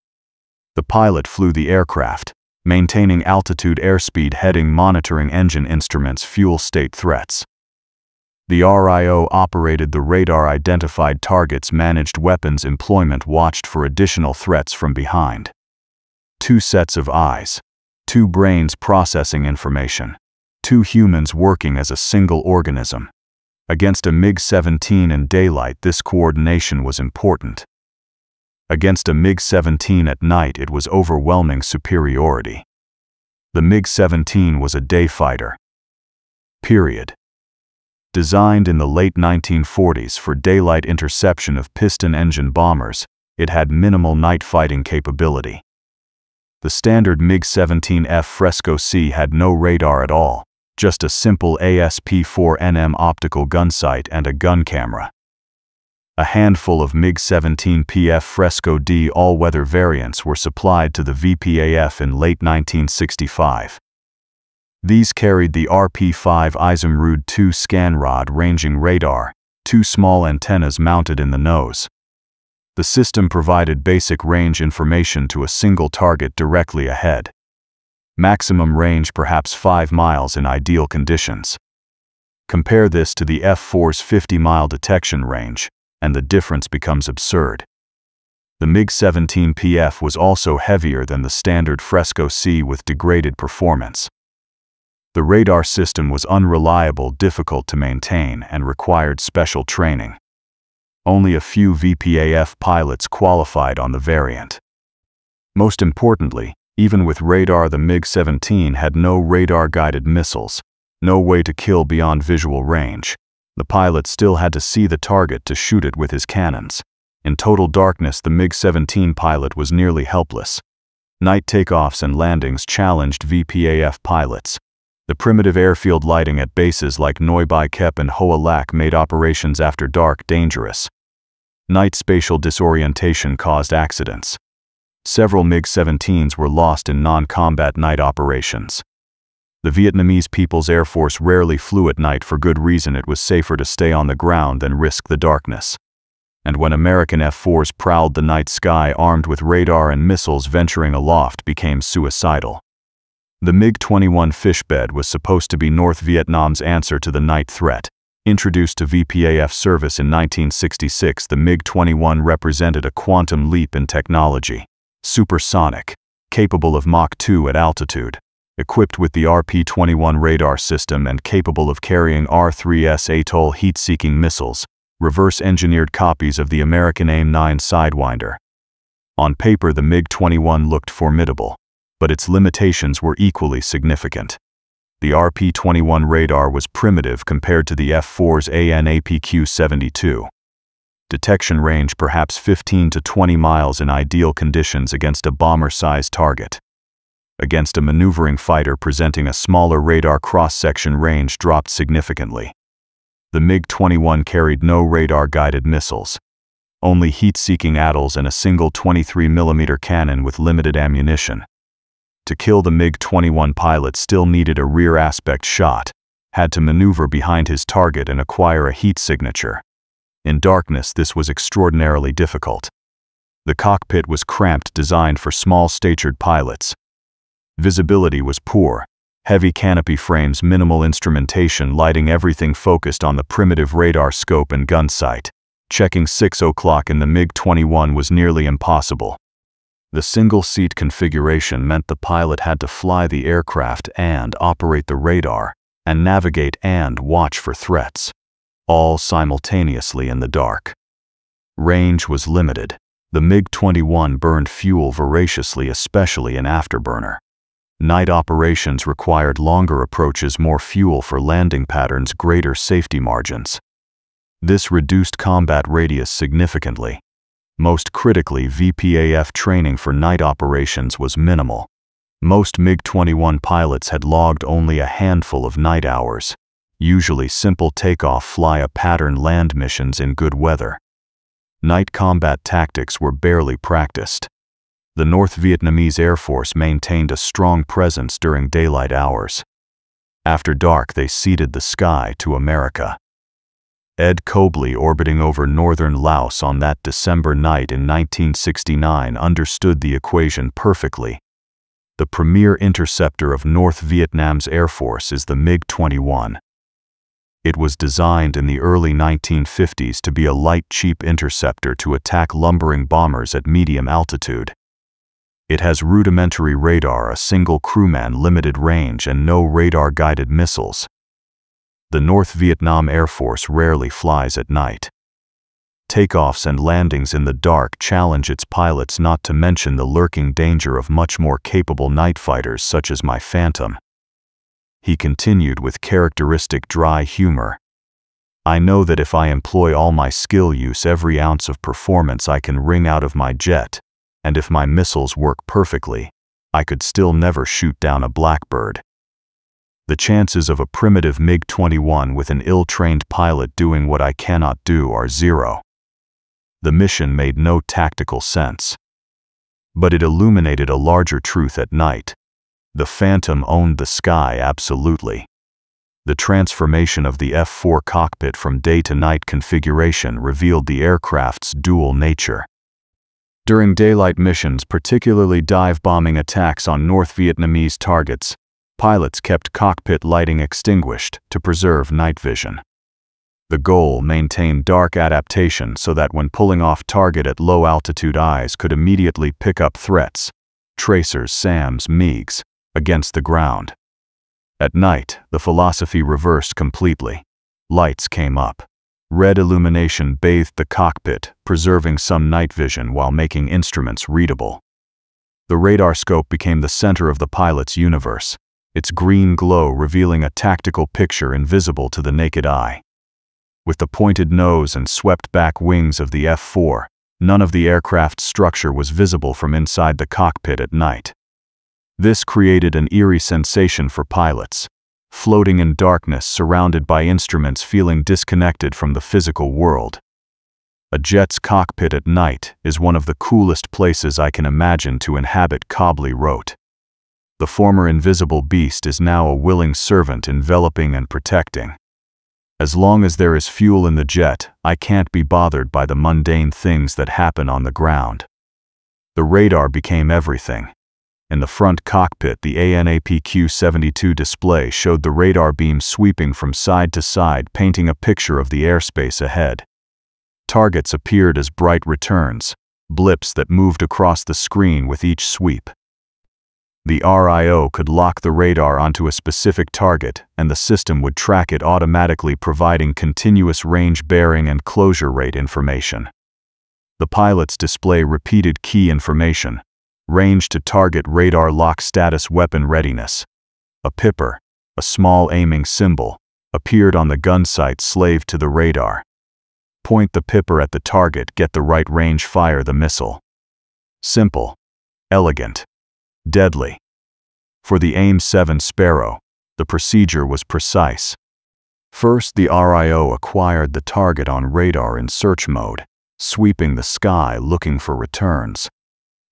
The pilot flew the aircraft, maintaining altitude, airspeed, heading, monitoring engine instruments, fuel state threats. The RIO operated the radar, identified targets, managed weapons employment, watched for additional threats from behind. 2 sets of eyes, 2 brains processing information, 2 humans working as a single organism. Against a MiG-17 in daylight, this coordination was important. Against a MiG-17 at night, it was overwhelming superiority. The MiG-17 was a day fighter. Period. Designed in the late 1940s for daylight interception of piston-engine bombers, it had minimal night fighting capability. The standard MiG-17F Fresco C had no radar at all, just a simple ASP-4NM optical gun sight and a gun camera. A handful of MiG-17PF Fresco D all-weather variants were supplied to the VPAF in late 1965. These carried the RP-5 Izumrude 2 scan rod-ranging radar, 2 small antennas mounted in the nose. The system provided basic range information to a single target directly ahead. Maximum range perhaps 5 miles in ideal conditions. Compare this to the F-4's 50-mile detection range, and the difference becomes absurd. The MiG-17PF was also heavier than the standard Fresco C with degraded performance. The radar system was unreliable, difficult to maintain, and required special training. Only a few VPAF pilots qualified on the variant. Most importantly, even with radar, the MiG-17 had no radar-guided missiles, no way to kill beyond visual range. The pilot still had to see the target to shoot it with his cannons. In total darkness, the MiG-17 pilot was nearly helpless. Night takeoffs and landings challenged VPAF pilots. The primitive airfield lighting at bases like Neubai Kep and Hoa Lac made operations after dark dangerous. Night spatial disorientation caused accidents. Several MiG-17s were lost in non-combat night operations. The Vietnamese People's Air Force rarely flew at night for good reason. It was safer to stay on the ground than risk the darkness. And when American F-4s prowled the night sky armed with radar and missiles, venturing aloft became suicidal. The MiG-21 Fishbed was supposed to be North Vietnam's answer to the night threat. Introduced to VPAF service in 1966, the MiG-21 represented a quantum leap in technology. Supersonic, capable of Mach 2 at altitude, equipped with the RP-21 radar system and capable of carrying R-3S Atoll heat-seeking missiles, reverse-engineered copies of the American AIM-9 Sidewinder. On paper, the MiG-21 looked formidable, but its limitations were equally significant. The RP-21 radar was primitive compared to the F-4's AN/APQ-72. Detection range perhaps 15 to 20 miles in ideal conditions against a bomber-sized target. Against a maneuvering fighter presenting a smaller radar cross-section range dropped significantly. The MiG-21 carried no radar-guided missiles, only heat-seeking ATOLs and a single 23mm cannon with limited ammunition. To kill the MiG-21 pilot still needed a rear aspect shot, had to maneuver behind his target and acquire a heat signature. In darkness, this was extraordinarily difficult. The cockpit was cramped, designed for small-statured pilots. Visibility was poor, heavy canopy frames, minimal instrumentation, lighting, everything focused on the primitive radar scope and gun sight. Checking 6 o'clock in the MiG-21 was nearly impossible. The single-seat configuration meant the pilot had to fly the aircraft and operate the radar, and navigate and watch for threats, all simultaneously in the dark. Range was limited. The MiG-21 burned fuel voraciously, especially in afterburner. Night operations required longer approaches, more fuel for landing patterns, greater safety margins. This reduced combat radius significantly. Most critically, VPAF training for night operations was minimal. Most MiG-21 pilots had logged only a handful of night hours, usually simple takeoff, fly-a-pattern land missions in good weather. Night combat tactics were barely practiced. The North Vietnamese Air Force maintained a strong presence during daylight hours. After dark, they ceded the sky to America. Ed Cobley, orbiting over northern Laos on that December night in 1969, understood the equation perfectly. The premier interceptor of North Vietnam's Air Force is the MiG-21. It was designed in the early 1950s to be a light, cheap interceptor to attack lumbering bombers at medium altitude. It has rudimentary radar, a single crewman, limited range, and no radar-guided missiles. The North Vietnam Air Force rarely flies at night. Takeoffs and landings in the dark challenge its pilots, not to mention the lurking danger of much more capable night fighters such as my Phantom. He continued with characteristic dry humor. I know that if I employ all my skill, use every ounce of performance I can wring out of my jet, and if my missiles work perfectly, I could still never shoot down a blackbird. The chances of a primitive MiG-21 with an ill-trained pilot doing what I cannot do are zero. The mission made no tactical sense. But it illuminated a larger truth at night. The Phantom owned the sky absolutely. The transformation of the F-4 cockpit from day to night configuration revealed the aircraft's dual nature. During daylight missions, particularly dive-bombing attacks on North Vietnamese targets, pilots kept cockpit lighting extinguished to preserve night vision. The goal: maintain dark adaptation so that when pulling off target at low altitude, eyes could immediately pick up threats, tracers, SAMs, MiGs, against the ground. At night, the philosophy reversed completely. Lights came up. Red illumination bathed the cockpit, preserving some night vision while making instruments readable. The radar scope became the center of the pilot's universe, its green glow revealing a tactical picture invisible to the naked eye. With the pointed nose and swept-back wings of the F-4, none of the aircraft's structure was visible from inside the cockpit at night. This created an eerie sensation for pilots, floating in darkness surrounded by instruments, feeling disconnected from the physical world. A jet's cockpit at night is one of the coolest places I can imagine to inhabit, Cobley wrote. The former invisible beast is now a willing servant, enveloping and protecting. As long as there is fuel in the jet, I can't be bothered by the mundane things that happen on the ground. The radar became everything. In the front cockpit, the ANAPQ-72 display showed the radar beam sweeping from side to side, painting a picture of the airspace ahead. Targets appeared as bright returns, blips that moved across the screen with each sweep. The RIO could lock the radar onto a specific target, and the system would track it automatically, providing continuous range, bearing, and closure rate information. The pilots display repeated key information: range to target, radar lock status, weapon readiness. A pipper, a small aiming symbol, appeared on the gun sight slave to the radar. Point the pipper at the target, get the right range, fire the missile. Simple, elegant, deadly. For the AIM-7 Sparrow, the procedure was precise. First, the RIO acquired the target on radar in search mode, sweeping the sky looking for returns.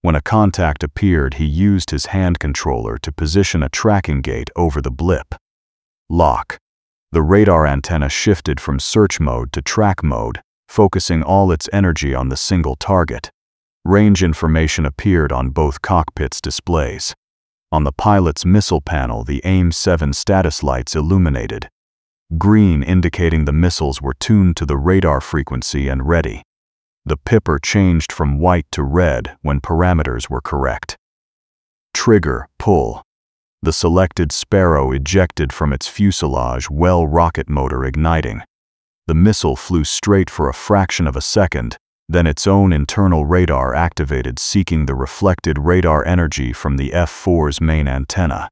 When a contact appeared, he used his hand controller to position a tracking gate over the blip. Lock. The radar antenna shifted from search mode to track mode, focusing all its energy on the single target. Range information appeared on both cockpits' displays. On the pilot's missile panel, the AIM-7 status lights illuminated. green indicating the missiles were tuned to the radar frequency and ready. The pipper changed from white to red when parameters were correct. Trigger, pull. The selected Sparrow ejected from its fuselage while rocket motor igniting. The missile flew straight for a fraction of a second, then its own internal radar activated, seeking the reflected radar energy from the F-4's main antenna.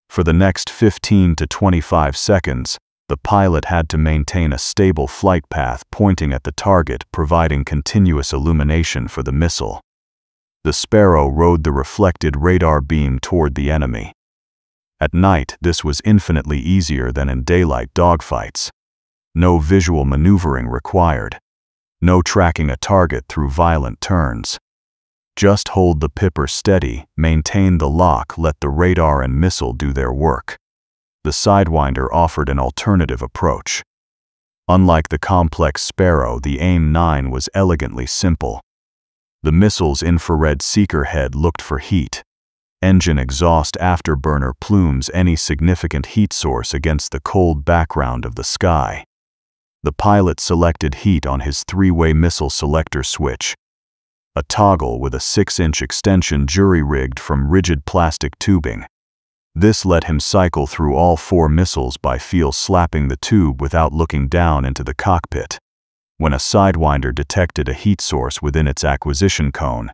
For the next 15 to 25 seconds, the pilot had to maintain a stable flight path pointing at the target, providing continuous illumination for the missile. The Sparrow rode the reflected radar beam toward the enemy. At night, this was infinitely easier than in daylight dogfights. No visual maneuvering required. No tracking a target through violent turns. Just hold the pipper steady, maintain the lock, let the radar and missile do their work. The Sidewinder offered an alternative approach. Unlike the complex Sparrow, the AIM-9 was elegantly simple. The missile's infrared seeker head looked for heat. Engine exhaust afterburner plumes any significant heat source against the cold background of the sky. The pilot selected heat on his three-way missile selector switch, a toggle with a 6-inch extension jury-rigged from rigid plastic tubing. This let him cycle through all 4 missiles by feel slapping the tube without looking down into the cockpit. When a Sidewinder detected a heat source within its acquisition cone,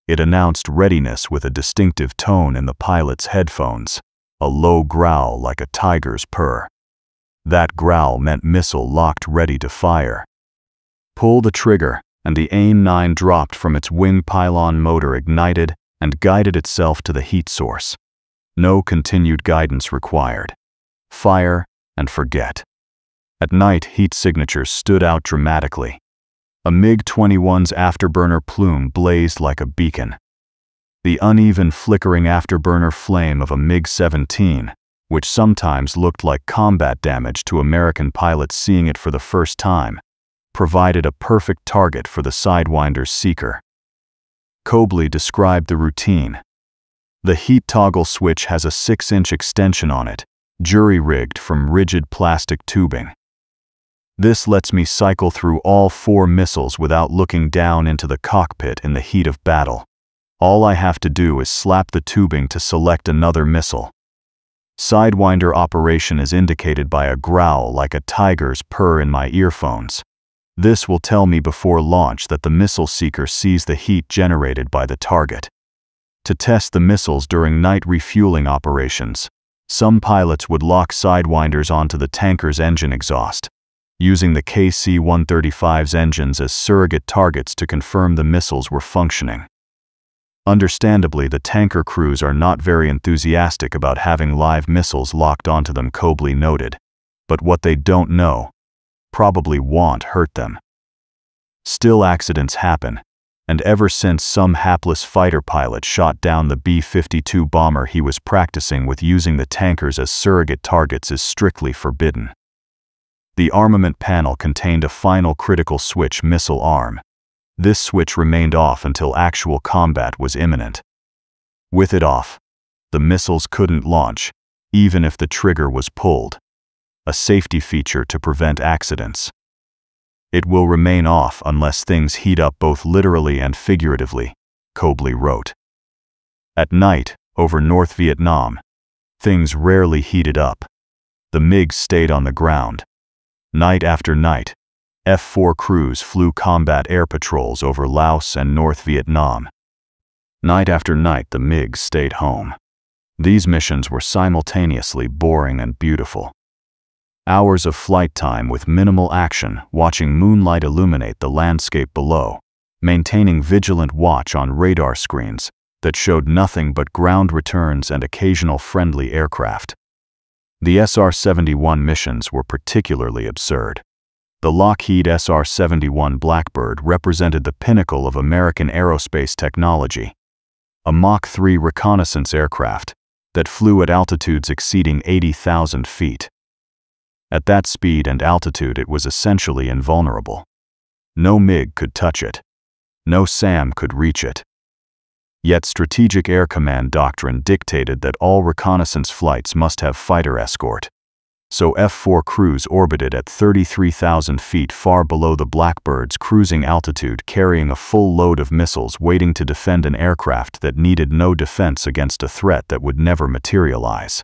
it announced readiness with a distinctive tone in the pilot's headphones, a low growl like a tiger's purr. That growl meant missile locked ready to fire. Pull the trigger, and the AIM-9 dropped from its wing pylon motor, ignited, and guided itself to the heat source. No continued guidance required. Fire and forget. At night, heat signatures stood out dramatically. A MiG-21's afterburner plume blazed like a beacon. The uneven flickering afterburner flame of a MiG-17, which sometimes looked like combat damage to American pilots seeing it for the first time, provided a perfect target for the Sidewinder's seeker. Cobley described the routine. The heat toggle switch has a 6-inch extension on it, jury-rigged from rigid plastic tubing. This lets me cycle through all 4 missiles without looking down into the cockpit in the heat of battle. All I have to do is slap the tubing to select another missile. Sidewinder operation is indicated by a growl like a tiger's purr in my earphones. This will tell me before launch that the missile seeker sees the heat generated by the target. To test the missiles during night refueling operations, some pilots would lock Sidewinders onto the tanker's engine exhaust, using the KC-135's engines as surrogate targets to confirm the missiles were functioning. Understandably, the tanker crews are not very enthusiastic about having live missiles locked onto them, Cobley noted, but what they don't know probably won't hurt them. Still, accidents happen, and ever since some hapless fighter pilot shot down the B-52 bomber he was practicing with, using the tankers as surrogate targets is strictly forbidden. The armament panel contained a final critical switch, missile arm. This switch remained off until actual combat was imminent. With it off, the missiles couldn't launch, even if the trigger was pulled, a safety feature to prevent accidents. It will remain off unless things heat up both literally and figuratively, Cobley wrote. At night, over North Vietnam, things rarely heated up. The MiGs stayed on the ground. Night after night, F-4 crews flew combat air patrols over Laos and North Vietnam. Night after night, the MiGs stayed home. These missions were simultaneously boring and beautiful. Hours of flight time with minimal action, watching moonlight illuminate the landscape below, maintaining vigilant watch on radar screens that showed nothing but ground returns and occasional friendly aircraft. The SR-71 missions were particularly absurd. The Lockheed SR-71 Blackbird represented the pinnacle of American aerospace technology, a Mach 3 reconnaissance aircraft that flew at altitudes exceeding 80,000 feet. At that speed and altitude, it was essentially invulnerable. No MiG could touch it. No SAM could reach it. Yet Strategic Air Command doctrine dictated that all reconnaissance flights must have fighter escort. So F-4 crews orbited at 33,000 feet far below the Blackbird's cruising altitude, carrying a full load of missiles waiting to defend an aircraft that needed no defense against a threat that would never materialize.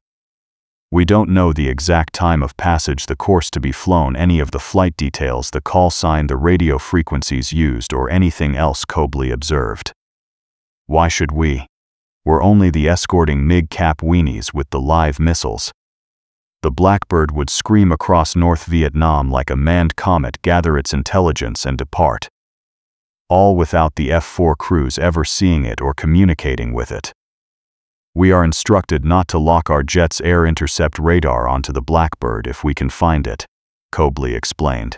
We don't know the exact time of passage, the course to be flown, any of the flight details, the call sign, the radio frequencies used, or anything else Cobley observed. Why should we? We're only the escorting MiG cap weenies with the live missiles. The Blackbird would scream across North Vietnam like a manned comet, gather its intelligence and depart. All without the F-4 crews ever seeing it or communicating with it. We are instructed not to lock our jet's air intercept radar onto the Blackbird if we can find it, Cobley explained.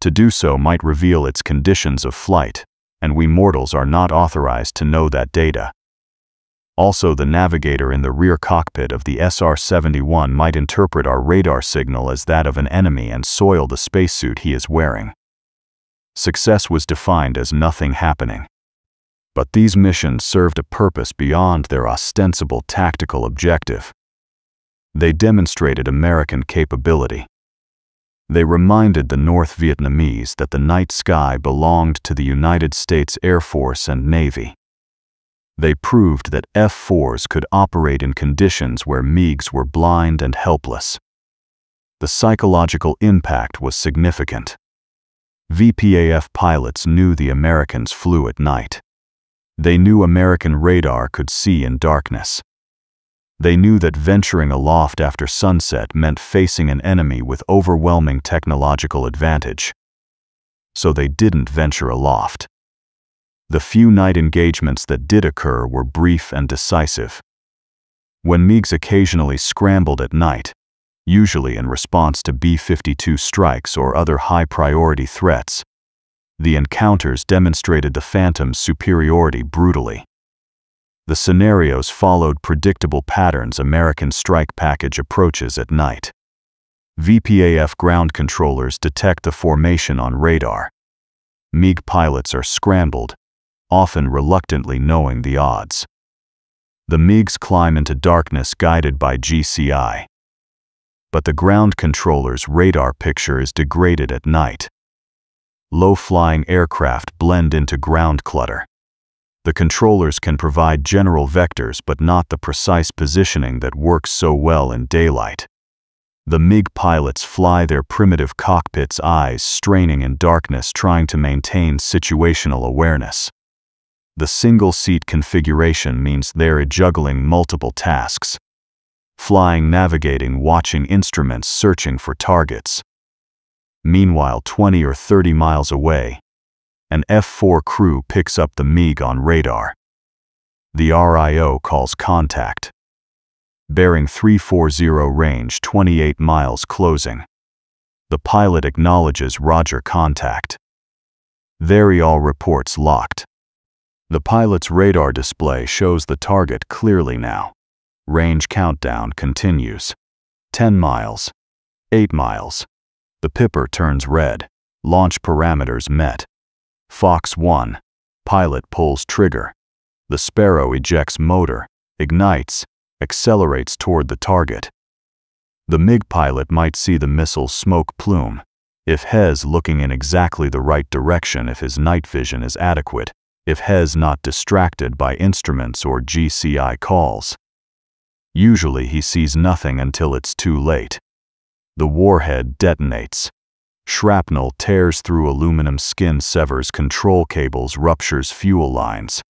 To do so might reveal its conditions of flight, and we mortals are not authorized to know that data. Also, the navigator in the rear cockpit of the SR-71 might interpret our radar signal as that of an enemy and soil the spacesuit he is wearing. Success was defined as nothing happening. But these missions served a purpose beyond their ostensible tactical objective. They demonstrated American capability. They reminded the North Vietnamese that the night sky belonged to the United States Air Force and Navy. They proved that F-4s could operate in conditions where MiGs were blind and helpless. The psychological impact was significant. VPAF pilots knew the Americans flew at night. They knew American radar could see in darkness. They knew that venturing aloft after sunset meant facing an enemy with overwhelming technological advantage. So they didn't venture aloft. The few night engagements that did occur were brief and decisive. When MiGs occasionally scrambled at night, usually in response to B-52 strikes or other high-priority threats, the encounters demonstrated the Phantom's superiority brutally. The scenarios followed predictable patterns American strike package approaches at night. VPAF ground controllers detect the formation on radar. MiG pilots are scrambled, often reluctantly knowing the odds. The MiGs climb into darkness guided by GCI. But the ground controller's radar picture is degraded at night. Low-flying aircraft blend into ground clutter. The controllers can provide general vectors but not the precise positioning that works so well in daylight. The MiG pilots fly their primitive cockpits, eyes straining in darkness, trying to maintain situational awareness. The single-seat configuration means they're juggling multiple tasks. Flying, navigating, watching instruments, searching for targets. Meanwhile, 20 or 30 miles away, an F-4 crew picks up the MiG on radar. The RIO calls contact. Bearing 340 range, 28 miles closing. The pilot acknowledges Roger contact. There all reports locked. The pilot's radar display shows the target clearly now. Range countdown continues. 10 miles. 8 miles. The pipper turns red. Launch parameters met. Fox 1. Pilot pulls trigger. The Sparrow ejects motor, ignites, accelerates toward the target. The MiG pilot might see the missile's smoke plume, if Hes looking in exactly the right direction, if his night vision is adequate, if Hes not distracted by instruments or GCI calls. Usually he sees nothing until it's too late. The warhead detonates. Shrapnel tears through aluminum skin, severs control cables, ruptures fuel lines.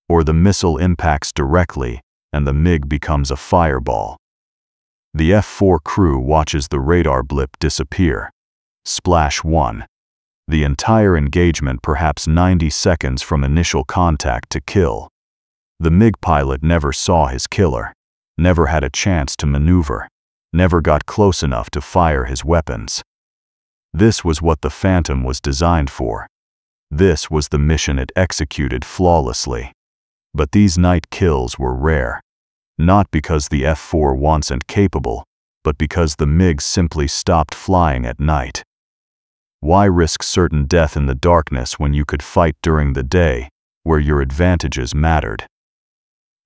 Or the missile impacts directly, and the MiG becomes a fireball. The F-4 crew watches the radar blip disappear. Splash 1. The entire engagement, perhaps 90 seconds from initial contact to kill. The MiG pilot never saw his killer, never had a chance to maneuver, never got close enough to fire his weapons. This was what the Phantom was designed for. This was the mission it executed flawlessly. But these night kills were rare. Not because the F-4 wasn't capable, but because the MiGs simply stopped flying at night. Why risk certain death in the darkness when you could fight during the day, where your advantages mattered?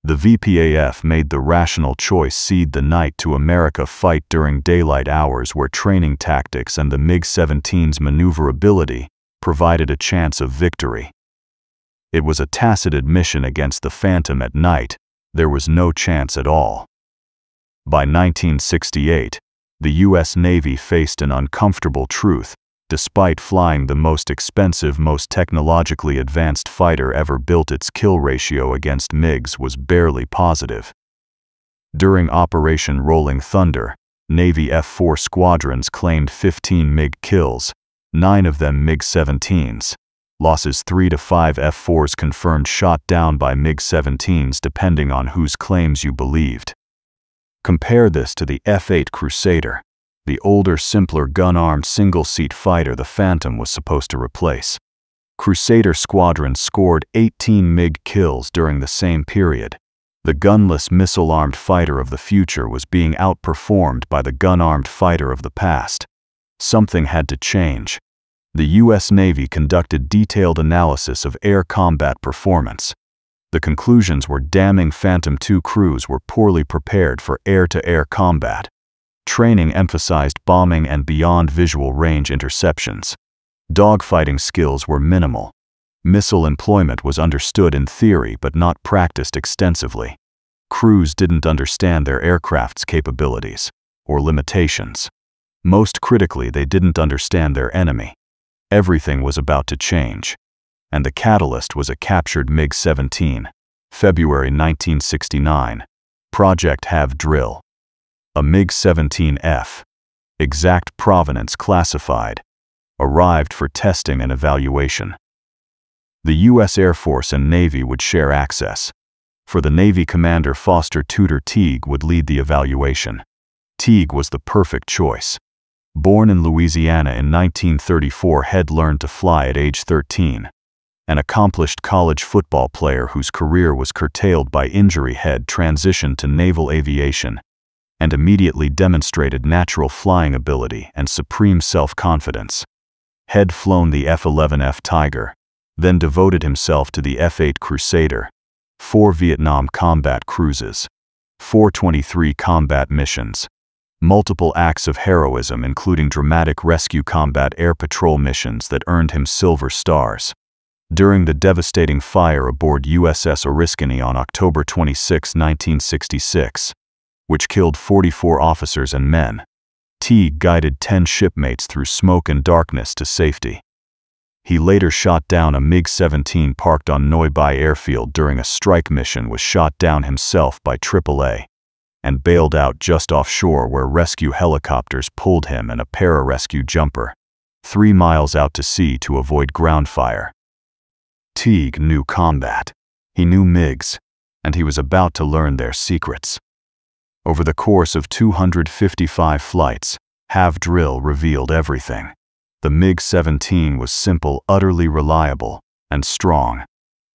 The VPAF made the rational choice: cede the night to America, fight during daylight hours where training tactics and the MiG-17's maneuverability provided a chance of victory. It was a tacit admission against the Phantom at night. There was no chance at all. By 1968, the U.S. Navy faced an uncomfortable truth. Despite flying the most expensive, most technologically advanced fighter ever built, its kill ratio against MiGs was barely positive. During Operation Rolling Thunder, Navy F-4 squadrons claimed 15 MiG kills, 9 of them MiG-17s. Losses 3 to 5 F-4s confirmed shot down by MiG-17s depending on whose claims you believed. Compare this to the F-8 Crusader, the older, simpler gun-armed single-seat fighter the Phantom was supposed to replace. Crusader squadrons scored 18 MiG kills during the same period. The gunless, missile-armed fighter of the future was being outperformed by the gun-armed fighter of the past. Something had to change. The U.S. Navy conducted detailed analysis of air combat performance. The conclusions were damning. Phantom II crews were poorly prepared for air-to-air combat. Training emphasized bombing and beyond visual range interceptions. Dogfighting skills were minimal. Missile employment was understood in theory but not practiced extensively. Crews didn't understand their aircraft's capabilities or limitations. Most critically, they didn't understand their enemy. Everything was about to change. And the catalyst was a captured MiG-17. February 1969. Project Have Drill. A MiG-17F. Exact provenance classified. Arrived for testing and evaluation. The U.S. Air Force and Navy would share access. For the Navy commander, Foster Tudor Teague would lead the evaluation. Teague was the perfect choice. Born in Louisiana in 1934, Head learned to fly at age 13. An accomplished college football player whose career was curtailed by injury, Head transitioned to naval aviation and immediately demonstrated natural flying ability and supreme self-confidence. Head flown the F-11F Tiger, then devoted himself to the F-8 Crusader, 4 Vietnam combat cruises, 423 combat missions, multiple acts of heroism including dramatic rescue combat air patrol missions that earned him Silver Stars. During the devastating fire aboard USS Oriskany on October 26, 1966, which killed 44 officers and men, Teague guided 10 shipmates through smoke and darkness to safety. He later shot down a MiG-17 parked on Noi Bai airfield during a strike mission, was shot down himself by AAA, and bailed out just offshore where rescue helicopters pulled him and a pararescue jumper 3 miles out to sea to avoid ground fire. Teague knew combat. He knew MiGs, and he was about to learn their secrets. Over the course of 255 flights, Have Drill revealed everything. The MiG-17 was simple, utterly reliable, and strong.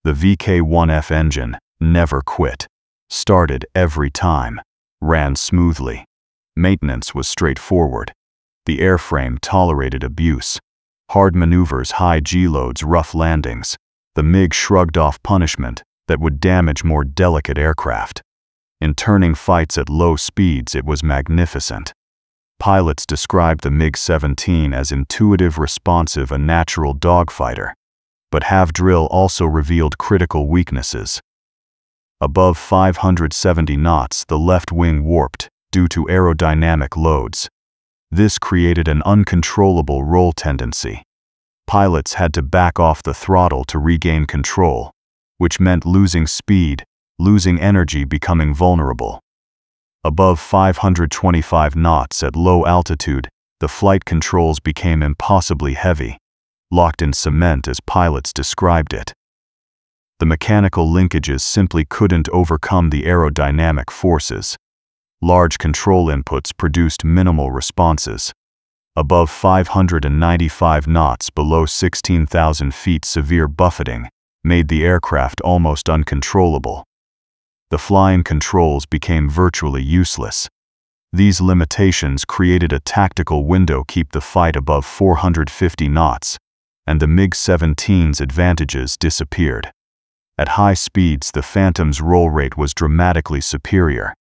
The VK-1F engine never quit, started every time, ran smoothly. Maintenance was straightforward. The airframe tolerated abuse. Hard maneuvers, high G-loads, rough landings. The MiG shrugged off punishment that would damage more delicate aircraft. In turning fights at low speeds, it was magnificent. Pilots described the MiG-17 as intuitive, responsive, a natural dogfighter. But Have Drill also revealed critical weaknesses. Above 570 knots, the left wing warped due to aerodynamic loads. This created an uncontrollable roll tendency. Pilots had to back off the throttle to regain control, which meant losing speed, losing energy, becoming vulnerable. Above 525 knots at low altitude, the flight controls became impossibly heavy, locked in cement as pilots described it. The mechanical linkages simply couldn't overcome the aerodynamic forces. Large control inputs produced minimal responses. Above 595 knots, below 16,000 feet, severe buffeting made the aircraft almost uncontrollable. The flying controls became virtually useless. These limitations created a tactical window to keep the fight above 450 knots, and the MiG-17's advantages disappeared. At high speeds, the Phantom's roll rate was dramatically superior.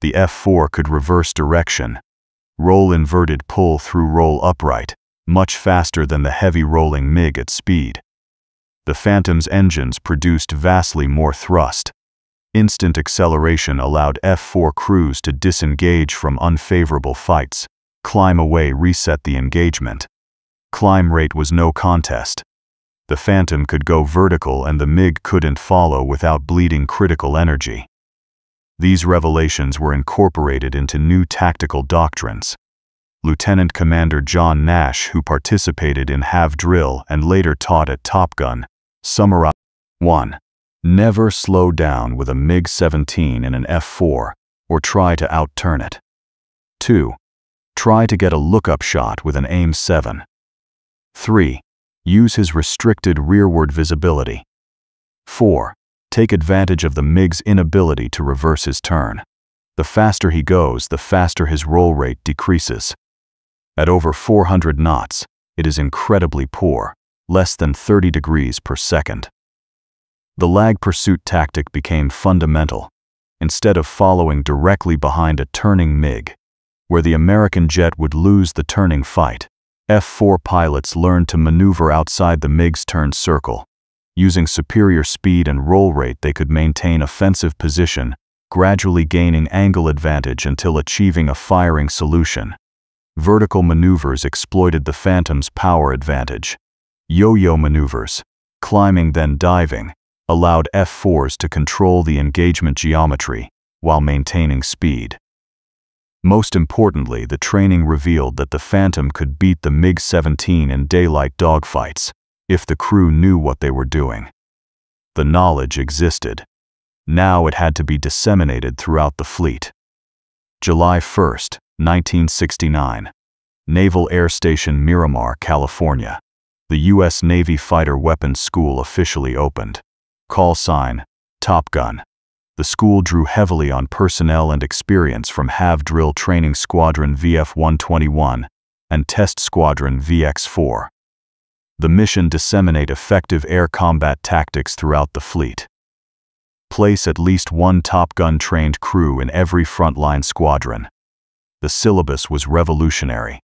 The F-4 could reverse direction, roll inverted pull through roll upright, much faster than the heavy rolling MiG at speed. The Phantom's engines produced vastly more thrust. Instant acceleration allowed F-4 crews to disengage from unfavorable fights, climb away, reset the engagement. Climb rate was no contest. The Phantom could go vertical and the MiG couldn't follow without bleeding critical energy. These revelations were incorporated into new tactical doctrines. Lieutenant Commander John Nash, who participated in HAV drill and later taught at Topgun, summarized: 1. Never slow down with a MiG-17 in an F-4 or try to outturn it. 2. Try to get a lookup shot with an AIM-7. 3. Use his restricted rearward visibility. 4. Take advantage of the MiG's inability to reverse his turn. The faster he goes, the faster his roll rate decreases. At over 400 knots, it is incredibly poor, less than 30 degrees per second. The lag pursuit tactic became fundamental. Instead of following directly behind a turning MiG, where the American jet would lose the turning fight, F-4 pilots learned to maneuver outside the MiG's turn circle. Using superior speed and roll rate, they could maintain offensive position, gradually gaining angle advantage until achieving a firing solution. Vertical maneuvers exploited the Phantom's power advantage. Yo-yo maneuvers, climbing then diving, allowed F-4s to control the engagement geometry while maintaining speed. Most importantly, the training revealed that the Phantom could beat the MiG-17 in daylight dogfights if the crew knew what they were doing. The knowledge existed. Now it had to be disseminated throughout the fleet. July 1, 1969. Naval Air Station Miramar, California. The U.S. Navy Fighter Weapons School officially opened. Call sign: Topgun. The school drew heavily on personnel and experience from HAV Drill Training Squadron VF-121 and Test Squadron VX-4. The mission: disseminate effective air combat tactics throughout the fleet. Place at least one Top Gun trained crew in every frontline squadron. The syllabus was revolutionary.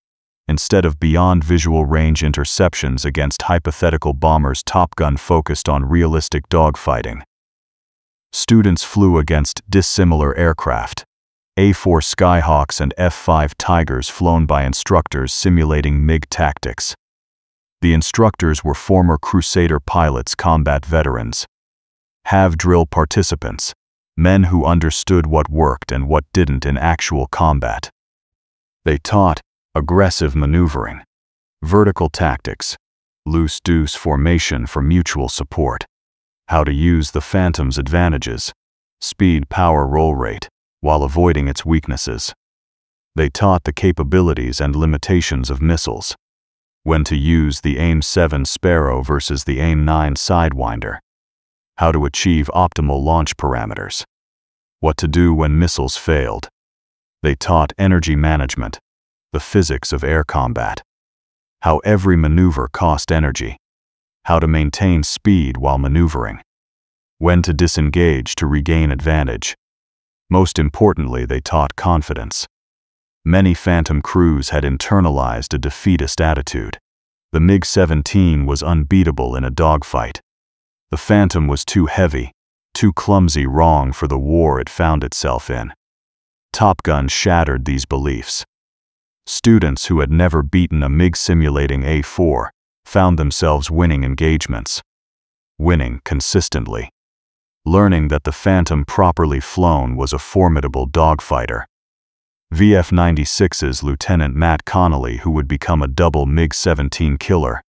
Instead of beyond visual range interceptions against hypothetical bombers, Top Gun focused on realistic dogfighting. Students flew against dissimilar aircraft. A-4 Skyhawks and F-5 Tigers flown by instructors simulating MiG tactics. The instructors were former Crusader pilots, combat veterans. HAV drill participants, men who understood what worked and what didn't in actual combat. They taught aggressive maneuvering, vertical tactics, loose deuce formation for mutual support, how to use the Phantom's advantages, speed, power, roll rate, while avoiding its weaknesses. They taught the capabilities and limitations of missiles, when to use the AIM-7 Sparrow versus the AIM-9 Sidewinder, how to achieve optimal launch parameters, what to do when missiles failed. They taught energy management, the physics of air combat, how every maneuver cost energy, how to maintain speed while maneuvering, when to disengage to regain advantage. Most importantly, they taught confidence. Many Phantom crews had internalized a defeatist attitude. The MiG-17 was unbeatable in a dogfight. The Phantom was too heavy, too clumsy, wrong for the war it found itself in. Top Gun shattered these beliefs. Students who had never beaten a MiG simulating A-4 found themselves winning engagements. Winning consistently. Learning that the Phantom properly flown was a formidable dogfighter. VF-96's Lieutenant Matt Connolly, who would become a double MiG-17 killer,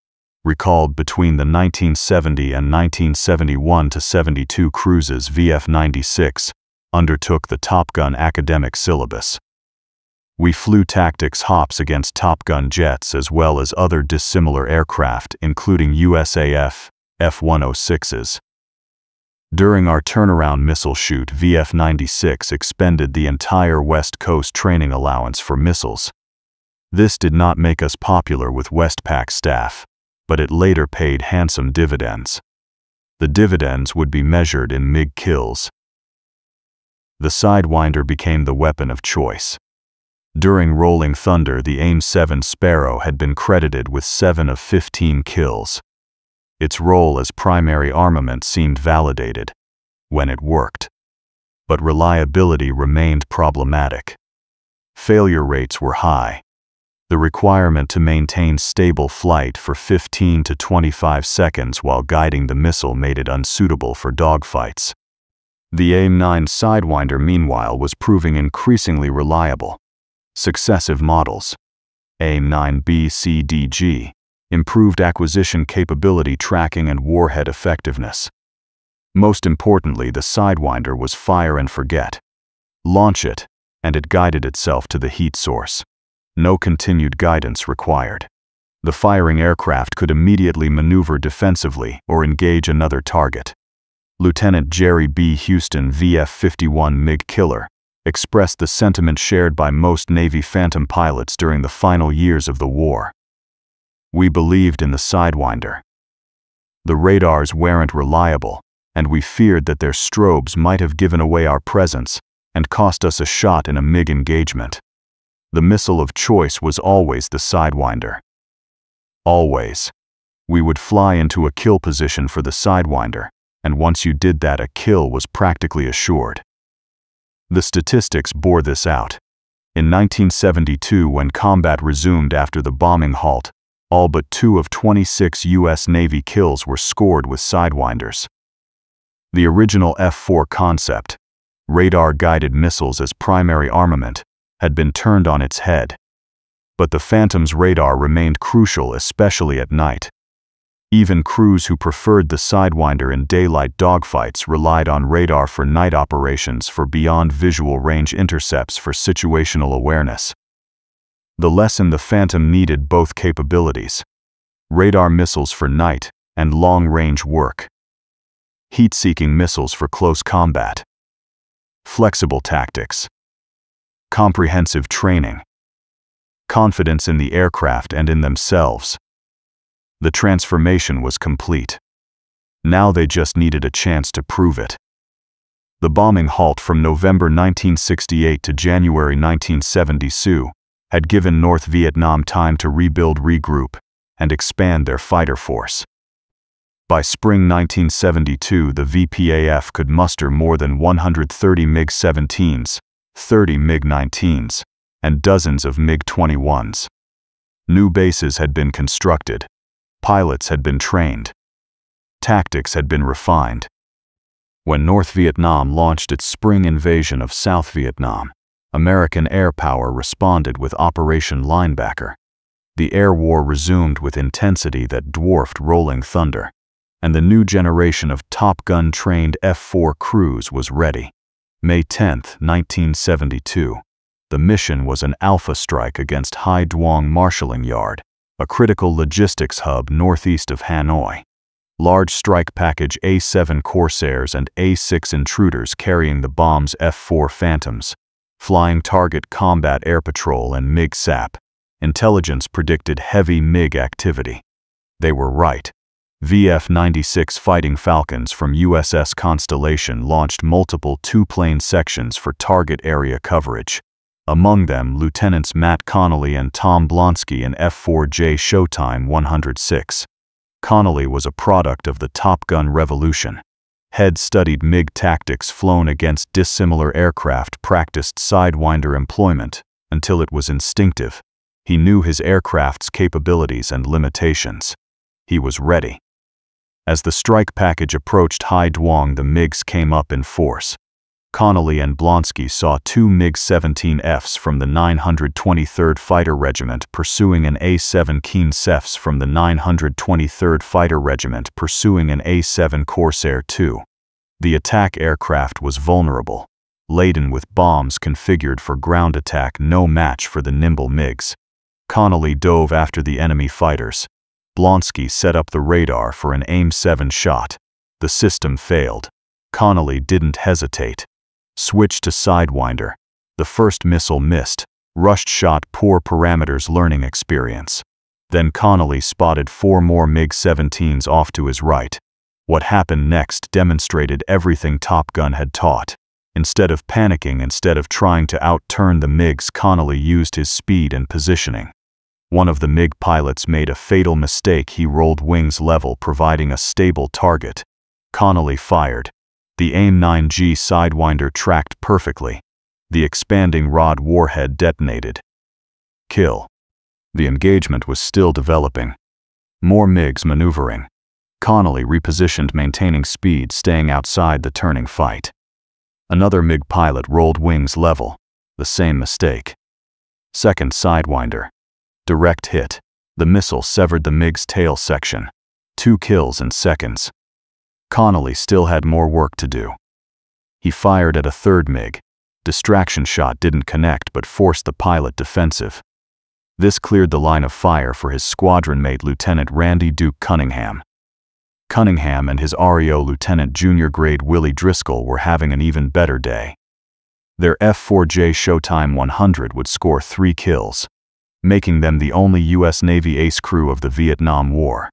recalled between the 1970 and 1971-72 cruises, VF-96 undertook the Top Gun academic syllabus. We flew tactics hops against Top Gun jets as well as other dissimilar aircraft, including USAF F-106s. During our turnaround missile shoot, VF-96 expended the entire West Coast training allowance for missiles. This did not make us popular with Westpac staff, but it later paid handsome dividends. The dividends would be measured in MiG kills. The Sidewinder became the weapon of choice. During Rolling Thunder, the AIM-7 Sparrow had been credited with 7 of 15 kills. Its role as primary armament seemed validated when it worked. But reliability remained problematic. Failure rates were high. The requirement to maintain stable flight for 15 to 25 seconds while guiding the missile made it unsuitable for dogfights. The AIM-9 Sidewinder, meanwhile, was proving increasingly reliable. Successive models, AIM-9B CDG, improved acquisition capability, tracking, and warhead effectiveness. Most importantly, the Sidewinder was fire and forget. Launch it, and it guided itself to the heat source. No continued guidance required. The firing aircraft could immediately maneuver defensively or engage another target. Lieutenant Jerry B. Houston, VF-51 MiG killer, expressed the sentiment shared by most Navy Phantom pilots during the final years of the war. We believed in the Sidewinder. The radars weren't reliable, and we feared that their strobes might have given away our presence and cost us a shot in a MiG engagement. The missile of choice was always the Sidewinder. Always. We would fly into a kill position for the Sidewinder, and once you did that, a kill was practically assured. The statistics bore this out. In 1972, when combat resumed after the bombing halt, all but 2 of 26 U.S. Navy kills were scored with Sidewinders. The original F-4 concept, radar-guided missiles as primary armament, had been turned on its head. But the Phantom's radar remained crucial, especially at night. Even crews who preferred the Sidewinder in daylight dogfights relied on radar for night operations for beyond visual range intercepts for situational awareness. The lesson: the Phantom needed both capabilities: radar missiles for night and long-range work, heat-seeking missiles for close combat, flexible tactics, comprehensive training, confidence in the aircraft and in themselves. The transformation was complete. Now they just needed a chance to prove it. The bombing halt from November 1968 to January 1972 had given North Vietnam time to rebuild, regroup, and expand their fighter force. By spring 1972, the VPAF could muster more than 130 MiG-17s, 30 MiG-19s, and dozens of MiG-21s. New bases had been constructed. Pilots had been trained. Tactics had been refined. When North Vietnam launched its spring invasion of South Vietnam, American air power responded with Operation Linebacker. The air war resumed with intensity that dwarfed Rolling Thunder, and the new generation of Top Gun-trained F-4 crews was ready. May 10, 1972. The mission was an alpha strike against Hai Duong Marshalling Yard, a critical logistics hub northeast of Hanoi. Large strike package A-7 Corsairs and A-6 Intruders carrying the bomb's F-4 Phantoms, flying target combat air patrol and MiG-SAP. Intelligence predicted heavy MiG activity. They were right. VF-96 Fighting Falcons from USS Constellation launched multiple two-plane sections for target area coverage. Among them, Lieutenants Matt Connolly and Tom Blonsky in F-4J Showtime 106. Connolly was a product of the Top Gun revolution. Head studied MiG tactics flown against dissimilar aircraft, practiced Sidewinder employment until it was instinctive. He knew his aircraft's capabilities and limitations. He was ready. As the strike package approached Hai Duong, the MiGs came up in force. Connolly and Blonsky saw 2 MiG-17Fs from the 923rd Fighter Regiment pursuing an A-7 Keen Cephs from the 923rd Fighter Regiment pursuing an A-7 Corsair II. The attack aircraft was vulnerable, laden with bombs configured for ground attack, no match for the nimble MiGs. Connolly dove after the enemy fighters. Blonsky set up the radar for an AIM-7 shot. The system failed. Connolly didn't hesitate. Switched to Sidewinder. The first missile missed. Rushed shot, poor parameters, learning experience. Then Connolly spotted 4 more MiG-17s off to his right. What happened next demonstrated everything Top Gun had taught. Instead of panicking, instead of trying to outturn the MiGs, Connolly used his speed and positioning. One of the MiG pilots made a fatal mistake. He rolled wings level, providing a stable target. Connolly fired. The AIM-9G Sidewinder tracked perfectly. The expanding rod warhead detonated. Kill. The engagement was still developing. More MiGs maneuvering. Connolly repositioned, maintaining speed, staying outside the turning fight. Another MiG pilot rolled wings level. The same mistake. Second Sidewinder. Direct hit. The missile severed the MiG's tail section. 2 kills in seconds. Connolly still had more work to do. He fired at a third MiG. Distraction shot didn't connect but forced the pilot defensive. This cleared the line of fire for his squadron mate, Lieutenant Randy Duke Cunningham. Cunningham and his REO Lieutenant Junior Grade Willie Driscoll were having an even better day. Their F-4J Showtime 100 would score 3 kills, making them the only U.S. Navy ace crew of the Vietnam War.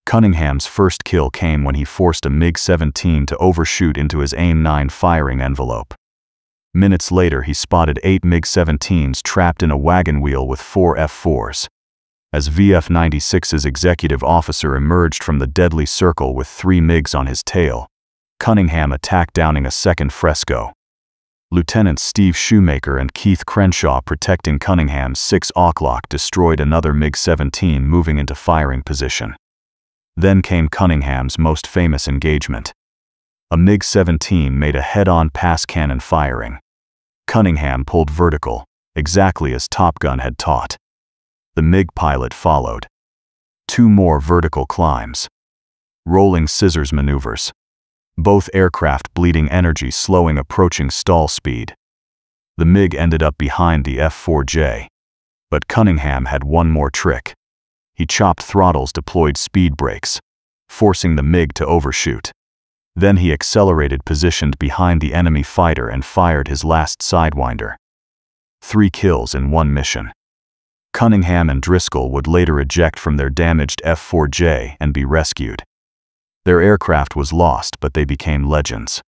Cunningham's first kill came when he forced a MiG-17 to overshoot into his AIM-9 firing envelope. Minutes later, he spotted 8 MiG-17s trapped in a wagon wheel with 4 F-4s. As VF-96's executive officer emerged from the deadly circle with 3 MiGs on his tail, Cunningham attacked, downing a second Fresco. Lieutenants Steve Shoemaker and Keith Crenshaw, protecting Cunningham's 6 Aucklock, destroyed another MiG-17 moving into firing position. Then came Cunningham's most famous engagement. A MiG-17 made a head-on pass cannon firing. Cunningham pulled vertical, exactly as Top Gun had taught. The MiG pilot followed. 2 more vertical climbs. Rolling scissors maneuvers. Both aircraft bleeding energy, slowing approaching stall speed. The MiG ended up behind the F-4J. But Cunningham had one more trick. He chopped throttles, deployed speed brakes, forcing the MiG to overshoot. Then he accelerated, positioned behind the enemy fighter, and fired his last Sidewinder. 3 kills in one mission. Cunningham and Driscoll would later eject from their damaged F-4J and be rescued. Their aircraft was lost, but they became legends.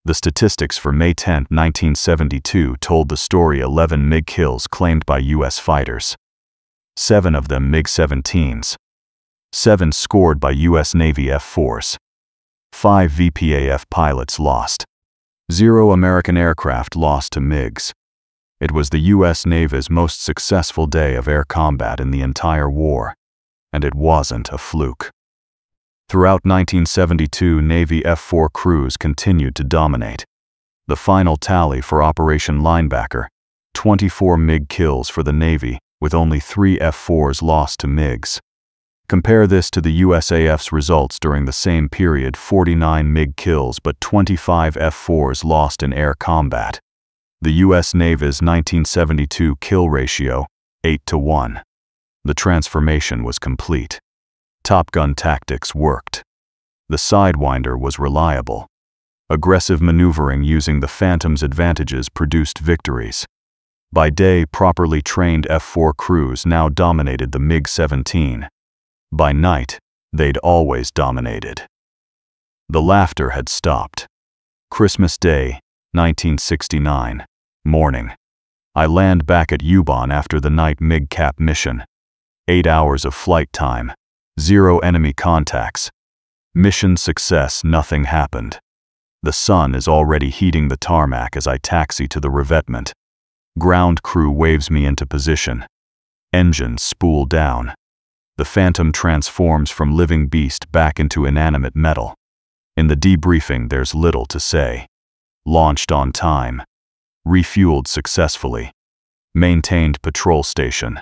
The statistics for May 10, 1972 told the story: 11 MiG kills claimed by U.S. fighters. 7 of them MiG-17s. 7 scored by U.S. Navy F-4s. 5 VPAF pilots lost. 0 American aircraft lost to MiGs. It was the U.S. Navy's most successful day of air combat in the entire war. And it wasn't a fluke. Throughout 1972, Navy F-4 crews continued to dominate. The final tally for Operation Linebacker: 24 MiG kills for the Navy, with only 3 F-4s lost to MiGs. Compare this to the USAF's results during the same period: 49 MiG kills but 25 F-4s lost in air combat. The U.S. Navy's 1972 kill ratio, 8-1. The transformation was complete. Top Gun tactics worked. The Sidewinder was reliable. Aggressive maneuvering using the Phantom's advantages produced victories. By day, properly trained F-4 crews now dominated the MiG-17. By night, they'd always dominated. The laughter had stopped. Christmas Day, 1969. Morning. I land back at Ubon after the night MiG cap mission. 8 hours of flight time. 0 enemy contacts. Mission success. Nothing happened. The sun is already heating the tarmac as I taxi to the revetment. Ground crew waves me into position. Engines spool down. The Phantom transforms from living beast back into inanimate metal. In the debriefing, there's little to say. Launched on time. Refueled successfully. Maintained patrol station.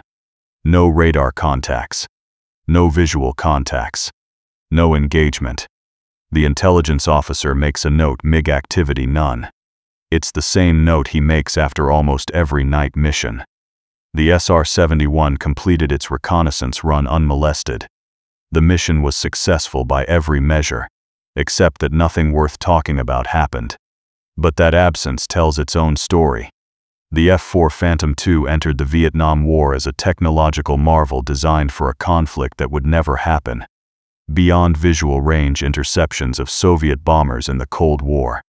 No radar contacts. No visual contacts. No engagement. The intelligence officer makes a note: MiG activity none. It's the same note he makes after almost every night mission. The SR-71 completed its reconnaissance run unmolested. The mission was successful by every measure, except that nothing worth talking about happened. But that absence tells its own story. The F-4 Phantom II entered the Vietnam War as a technological marvel designed for a conflict that would never happen. beyond visual range interceptions of Soviet bombers in the Cold War.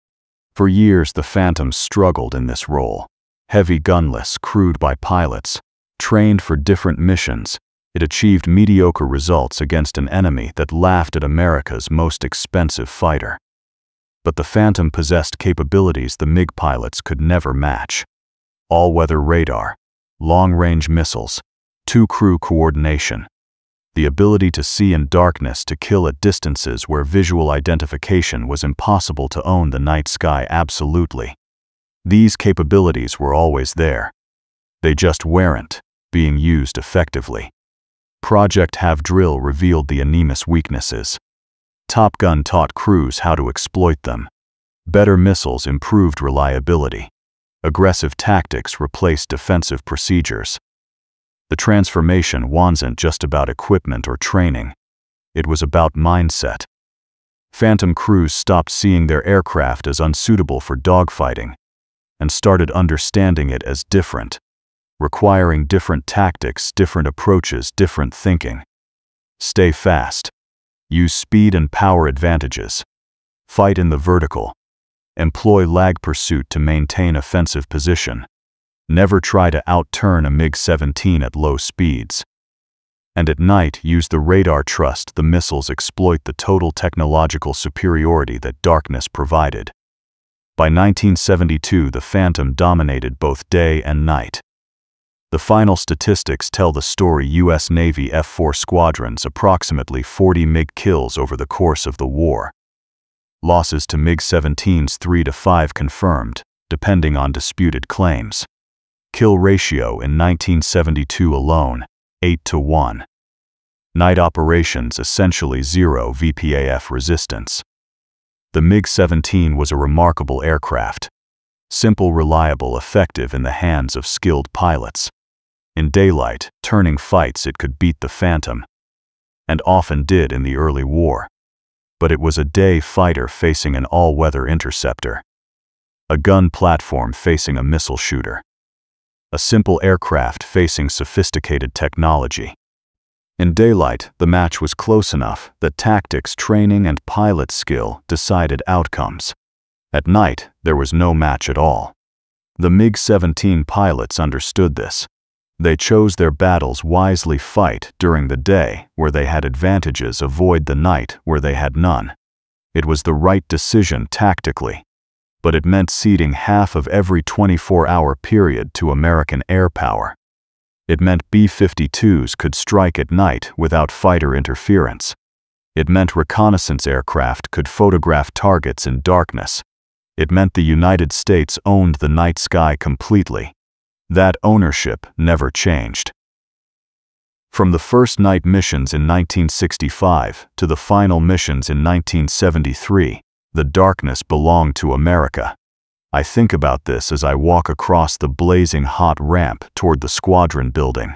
For years, the Phantoms struggled in this role. Heavy gunless, crewed by pilots, trained for different missions, it achieved mediocre results against an enemy that laughed at America's most expensive fighter. But the Phantom possessed capabilities the MiG pilots could never match. All-weather radar, long-range missiles, two-crew coordination, the ability to see in darkness to kill at distances where visual identification was impossible to own the night sky absolutely. These capabilities were always there. They just weren't being used effectively. Project Have Drill revealed the enormous weaknesses. Top Gun taught crews how to exploit them. Better missiles improved reliability. Aggressive tactics replaced defensive procedures. The transformation wasn't just about equipment or training. It was about mindset. Phantom crews stopped seeing their aircraft as unsuitable for dogfighting and started understanding it as different, requiring different tactics, different approaches, different thinking. Stay fast. Use speed and power advantages. Fight in the vertical. Employ lag pursuit to maintain offensive position. Never try to outturn a MiG-17 at low speeds. And at night, use the radar. Trust the missiles exploit the total technological superiority that darkness provided. By 1972, the Phantom dominated both day and night. The final statistics tell the story: U.S. Navy F-4 squadrons, approximately 40 MiG kills over the course of the war. Losses to MiG-17s 3 to 5 confirmed, depending on disputed claims. Kill ratio in 1972 alone, 8 to 1. Night operations essentially zero VPAF resistance. The MiG-17 was a remarkable aircraft. Simple, reliable, effective in the hands of skilled pilots. In daylight, turning fights, it could beat the Phantom, and often did in the early war. But it was a day fighter facing an all-weather interceptor. A gun platform facing a missile shooter. A simple aircraft facing sophisticated technology. In daylight, the match was close enough that tactics, training, and pilot skill decided outcomes. At night, there was no match at all. The MiG-17 pilots understood this. They chose their battles wisely: fight during the day where they had advantages, avoid the night where they had none. It was the right decision tactically, but it meant ceding half of every 24-hour period to American air power. It meant B-52s could strike at night without fighter interference. It meant reconnaissance aircraft could photograph targets in darkness. It meant the United States owned the night sky completely. That ownership never changed. From the first night missions in 1965 to the final missions in 1973, the darkness belonged to America. I think about this as I walk across the blazing hot ramp toward the squadron building.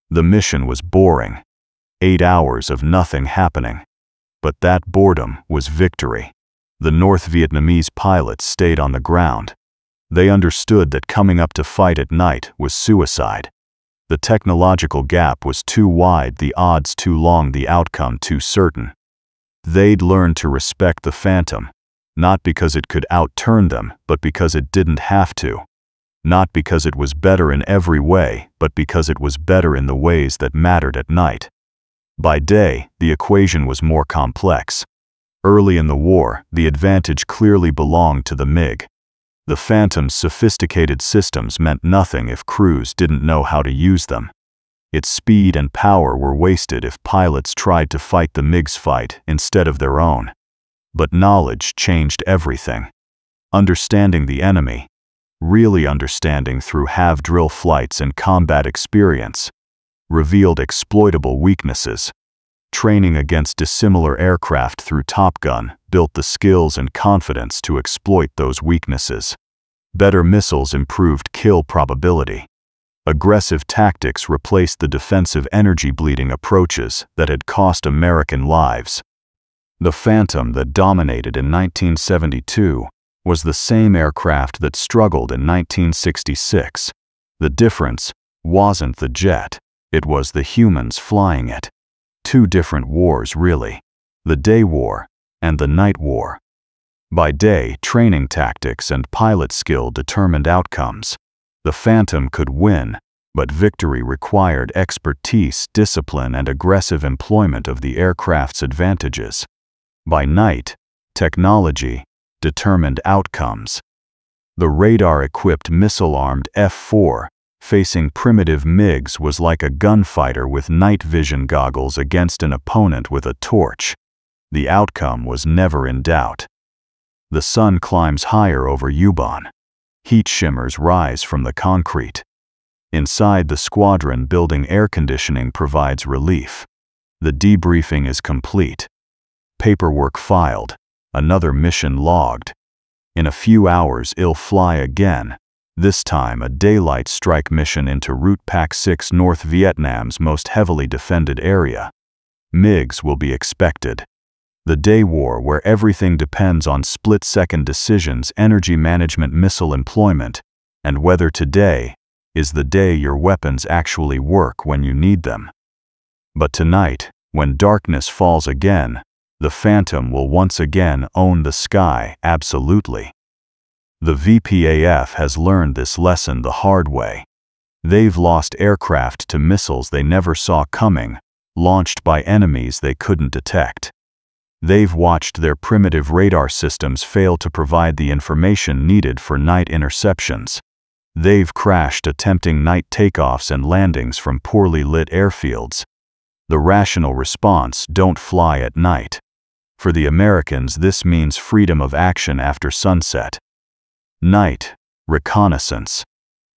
The mission was boring. 8 hours of nothing happening. But that boredom was victory. The North Vietnamese pilots stayed on the ground. They understood that coming up to fight at night was suicide. The technological gap was too wide, the odds too long, the outcome too certain. They'd learned to respect the Phantom, not because it could outturn them, but because it didn't have to. Not because it was better in every way, but because it was better in the ways that mattered at night. By day, the equation was more complex. Early in the war, the advantage clearly belonged to the MiG. The Phantom's sophisticated systems meant nothing if crews didn't know how to use them. Its speed and power were wasted if pilots tried to fight the MiG's fight instead of their own. But knowledge changed everything. Understanding the enemy, really understanding through have drill flights and combat experience, revealed exploitable weaknesses. Training against dissimilar aircraft through Top Gun built the skills and confidence to exploit those weaknesses. Better missiles improved kill probability. Aggressive tactics replaced the defensive energy-bleeding approaches that had cost American lives. The Phantom that dominated in 1972 was the same aircraft that struggled in 1966. The difference wasn't the jet, it was the humans flying it. Two different wars, really. the day war, and the night war. By day, training tactics and pilot skill determined outcomes. The Phantom could win, but victory required expertise, discipline, and aggressive employment of the aircraft's advantages. By night, technology determined outcomes. The radar-equipped missile-armed F-4, facing primitive MiGs, was like a gunfighter with night vision goggles against an opponent with a torch. The outcome was never in doubt. The sun climbs higher over Yubon. Heat shimmers rise from the concrete. Inside the squadron building, air conditioning provides relief. The debriefing is complete. Paperwork filed. Another mission logged. In a few hours it'll fly again, this time a daylight strike mission into Route Pac 6, North Vietnam's most heavily defended area. MiGs will be expected. The day war, where everything depends on split-second decisions, energy management, missile employment, and whether today is the day your weapons actually work when you need them. But tonight, when darkness falls again, the Phantom will once again own the sky, absolutely. The VPAF has learned this lesson the hard way. They've lost aircraft to missiles they never saw coming, launched by enemies they couldn't detect. They've watched their primitive radar systems fail to provide the information needed for night interceptions. They've crashed attempting night takeoffs and landings from poorly lit airfields. The rational response: don't fly at night. For the Americans, this means freedom of action after sunset. Night reconnaissance.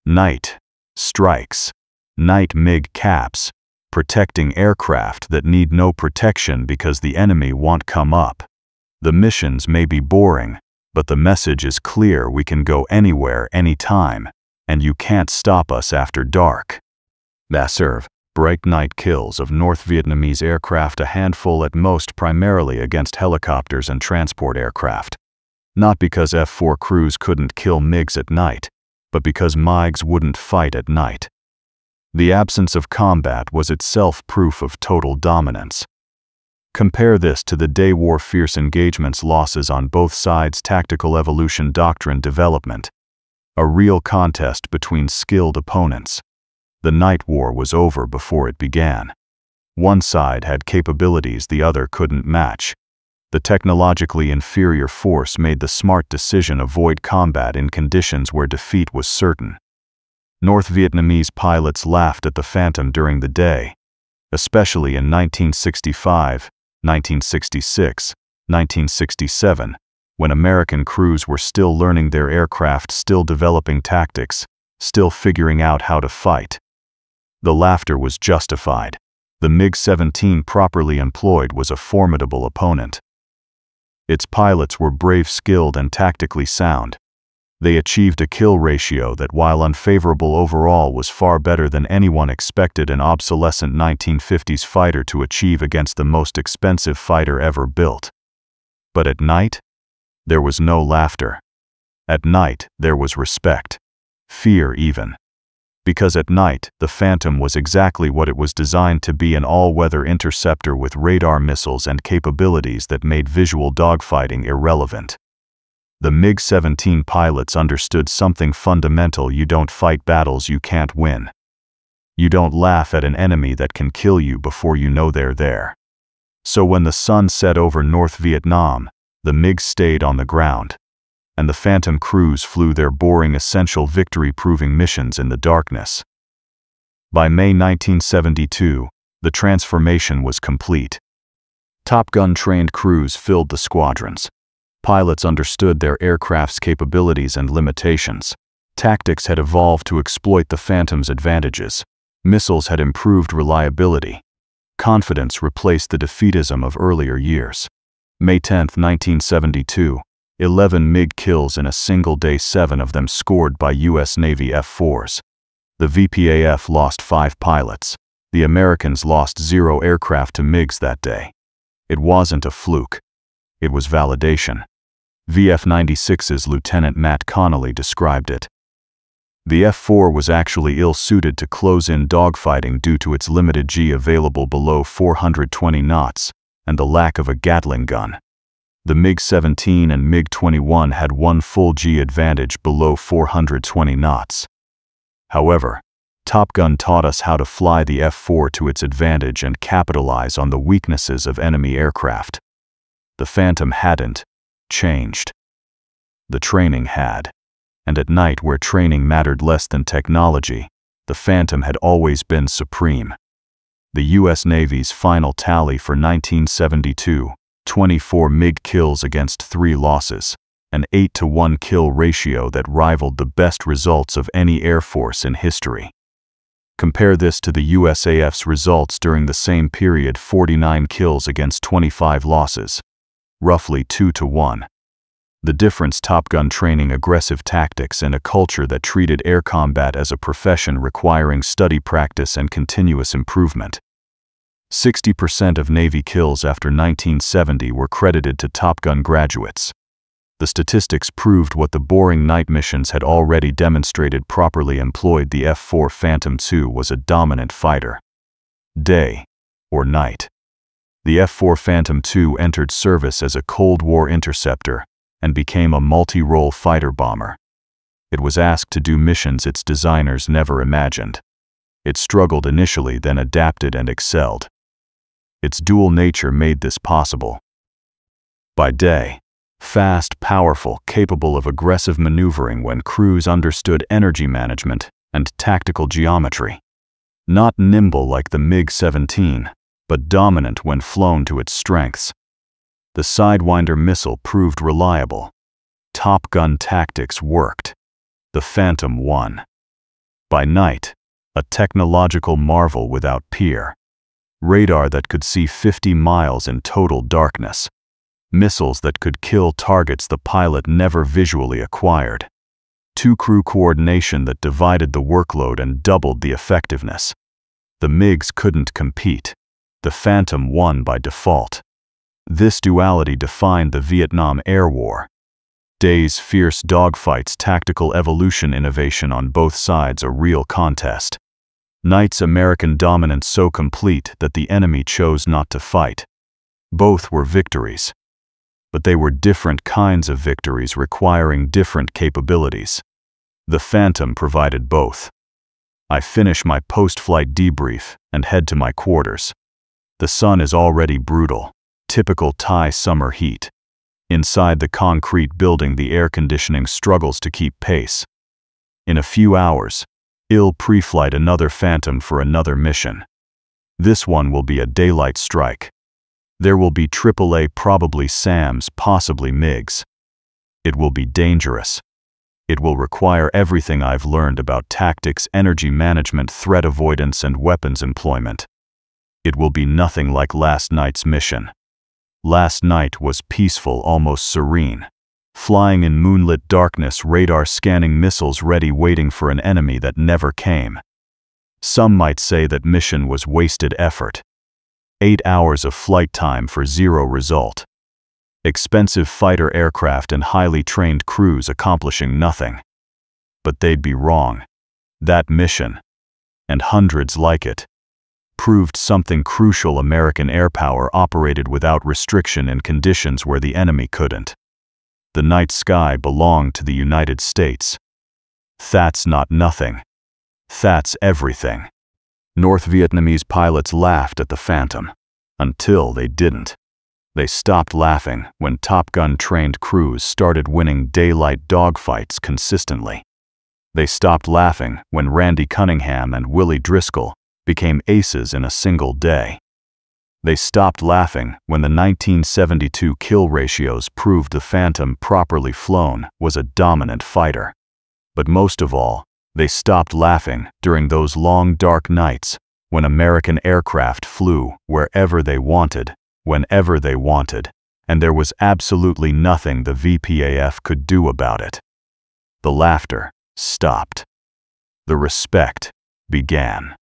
Night strikes. Night MiG caps. Protecting aircraft that need no protection because the enemy won't come up. The missions may be boring, but the message is clear: we can go anywhere, anytime, and you can't stop us after dark. Basserve. Bright night kills of North Vietnamese aircraft, a handful at most, primarily against helicopters and transport aircraft. Not because F-4 crews couldn't kill MiGs at night, but because MiGs wouldn't fight at night. The absence of combat was itself proof of total dominance. Compare this to the day war: fierce engagements, losses on both sides, tactical evolution, doctrine development. A real contest between skilled opponents. The night war was over before it began. One side had capabilities the other couldn't match. The technologically inferior force made the smart decision: avoid combat in conditions where defeat was certain. North Vietnamese pilots laughed at the Phantom during the day, especially in 1965, 1966, 1967, when American crews were still learning their aircraft, still developing tactics, still figuring out how to fight. The laughter was justified. The MiG-17, properly employed, was a formidable opponent. Its pilots were brave, skilled, and tactically sound. They achieved a kill ratio that, while unfavorable overall, was far better than anyone expected an obsolescent 1950s fighter to achieve against the most expensive fighter ever built. But at night, there was no laughter. At night, there was respect. Fear even. Because at night, the Phantom was exactly what it was designed to be: an all-weather interceptor with radar missiles and capabilities that made visual dogfighting irrelevant. The MiG-17 pilots understood something fundamental: you don't fight battles you can't win. You don't laugh at an enemy that can kill you before you know they're there. So when the sun set over North Vietnam, the MiGs stayed on the ground, and the Phantom crews flew their boring, essential victory-proving missions in the darkness. By May 1972, the transformation was complete. Top Gun-trained crews filled the squadrons. Pilots understood their aircraft's capabilities and limitations. Tactics had evolved to exploit the Phantom's advantages. Missiles had improved reliability. Confidence replaced the defeatism of earlier years. May 10, 1972, 11 MiG kills in a single day, 7 of them scored by U.S. Navy F-4s. The VPAF lost 5 pilots. The Americans lost 0 aircraft to MiGs that day. It wasn't a fluke. It was validation. VF-96's Lieutenant Matt Connolly described it. The F-4 was actually ill-suited to close-in dogfighting due to its limited G available below 420 knots, and the lack of a Gatling gun. The MiG-17 and MiG-21 had one full G advantage below 420 knots. However, Top Gun taught us how to fly the F-4 to its advantage and capitalize on the weaknesses of enemy aircraft. The Phantom hadn't changed. The training had. And at night, where training mattered less than technology, the Phantom had always been supreme. The U.S. Navy's final tally for 1972, 24 MiG kills against 3 losses, an 8-to-1 kill ratio that rivaled the best results of any Air Force in history. Compare this to the USAF's results during the same period: 49 kills against 25 losses, roughly 2-to-1. The difference: Top Gun training, aggressive tactics, and a culture that treated air combat as a profession requiring study, practice, and continuous improvement. 60% of Navy kills after 1970 were credited to Top Gun graduates. The statistics proved what the boring night missions had already demonstrated: properly employed, the F-4 Phantom II was a dominant fighter. Day or night. The F-4 Phantom II entered service as a Cold War interceptor and became a multi-role fighter bomber. It was asked to do missions its designers never imagined. It struggled initially, then adapted and excelled. Its dual nature made this possible. By day, fast, powerful, capable of aggressive maneuvering when crews understood energy management and tactical geometry. Not nimble like the MiG-17, but dominant when flown to its strengths. The Sidewinder missile proved reliable. Top Gun tactics worked. The Phantom won. By night, a technological marvel without peer. Radar that could see 50 miles in total darkness. Missiles that could kill targets the pilot never visually acquired. Two-crew coordination that divided the workload and doubled the effectiveness. The MiGs couldn't compete. The Phantom won by default. This duality defined the Vietnam Air War. Days, fierce dogfights, tactical evolution, innovation on both sides, a real contest. Nights, American dominance so complete that the enemy chose not to fight. Both were victories. But they were different kinds of victories requiring different capabilities. The Phantom provided both. I finish my post-flight debrief and head to my quarters. The sun is already brutal. Typical Thai summer heat. Inside the concrete building, the air conditioning struggles to keep pace. In a few hours, I'll pre-flight another Phantom for another mission. This one will be a daylight strike. There will be AAA, probably SAMs, possibly MiGs. It will be dangerous. It will require everything I've learned about tactics, energy management, threat avoidance, and weapons employment. It will be nothing like last night's mission. Last night was peaceful, almost serene. Flying in moonlit darkness, radar scanning, missiles ready, waiting for an enemy that never came. Some might say that mission was wasted effort. 8 hours of flight time for 0 result. Expensive fighter aircraft and highly trained crews accomplishing nothing. But they'd be wrong. That mission, and hundreds like it, proved something crucial: American air power operated without restriction in conditions where the enemy couldn't. The night sky belonged to the United States. That's not nothing. That's everything. North Vietnamese pilots laughed at the Phantom. Until they didn't. They stopped laughing when Top Gun trained crews started winning daylight dogfights consistently. They stopped laughing when Randy Cunningham and Willie Driscoll became aces in a single day. They stopped laughing when the 1972 kill ratios proved the Phantom, properly flown, was a dominant fighter. But most of all, they stopped laughing during those long dark nights when American aircraft flew wherever they wanted, whenever they wanted, and there was absolutely nothing the VPAF could do about it. The laughter stopped. The respect began.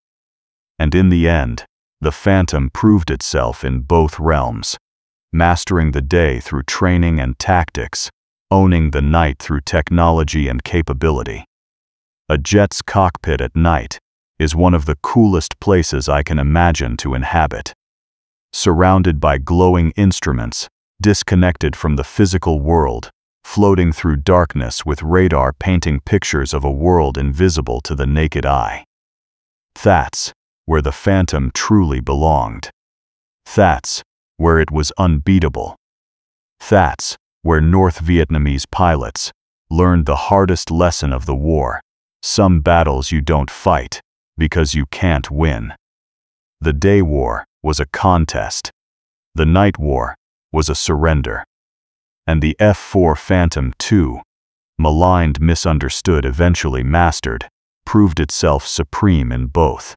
And in the end, the Phantom proved itself in both realms, mastering the day through training and tactics, owning the night through technology and capability. A jet's cockpit at night is one of the coolest places I can imagine to inhabit. surrounded by glowing instruments, disconnected from the physical world, floating through darkness with radar painting pictures of a world invisible to the naked eye. That's where the Phantom truly belonged. That's where it was unbeatable. That's where North Vietnamese pilots learned the hardest lesson of the war. Some battles you don't fight because you can't win. The day war was a contest. The night war was a surrender. And the F-4 Phantom II, maligned, misunderstood, eventually mastered, proved itself supreme in both.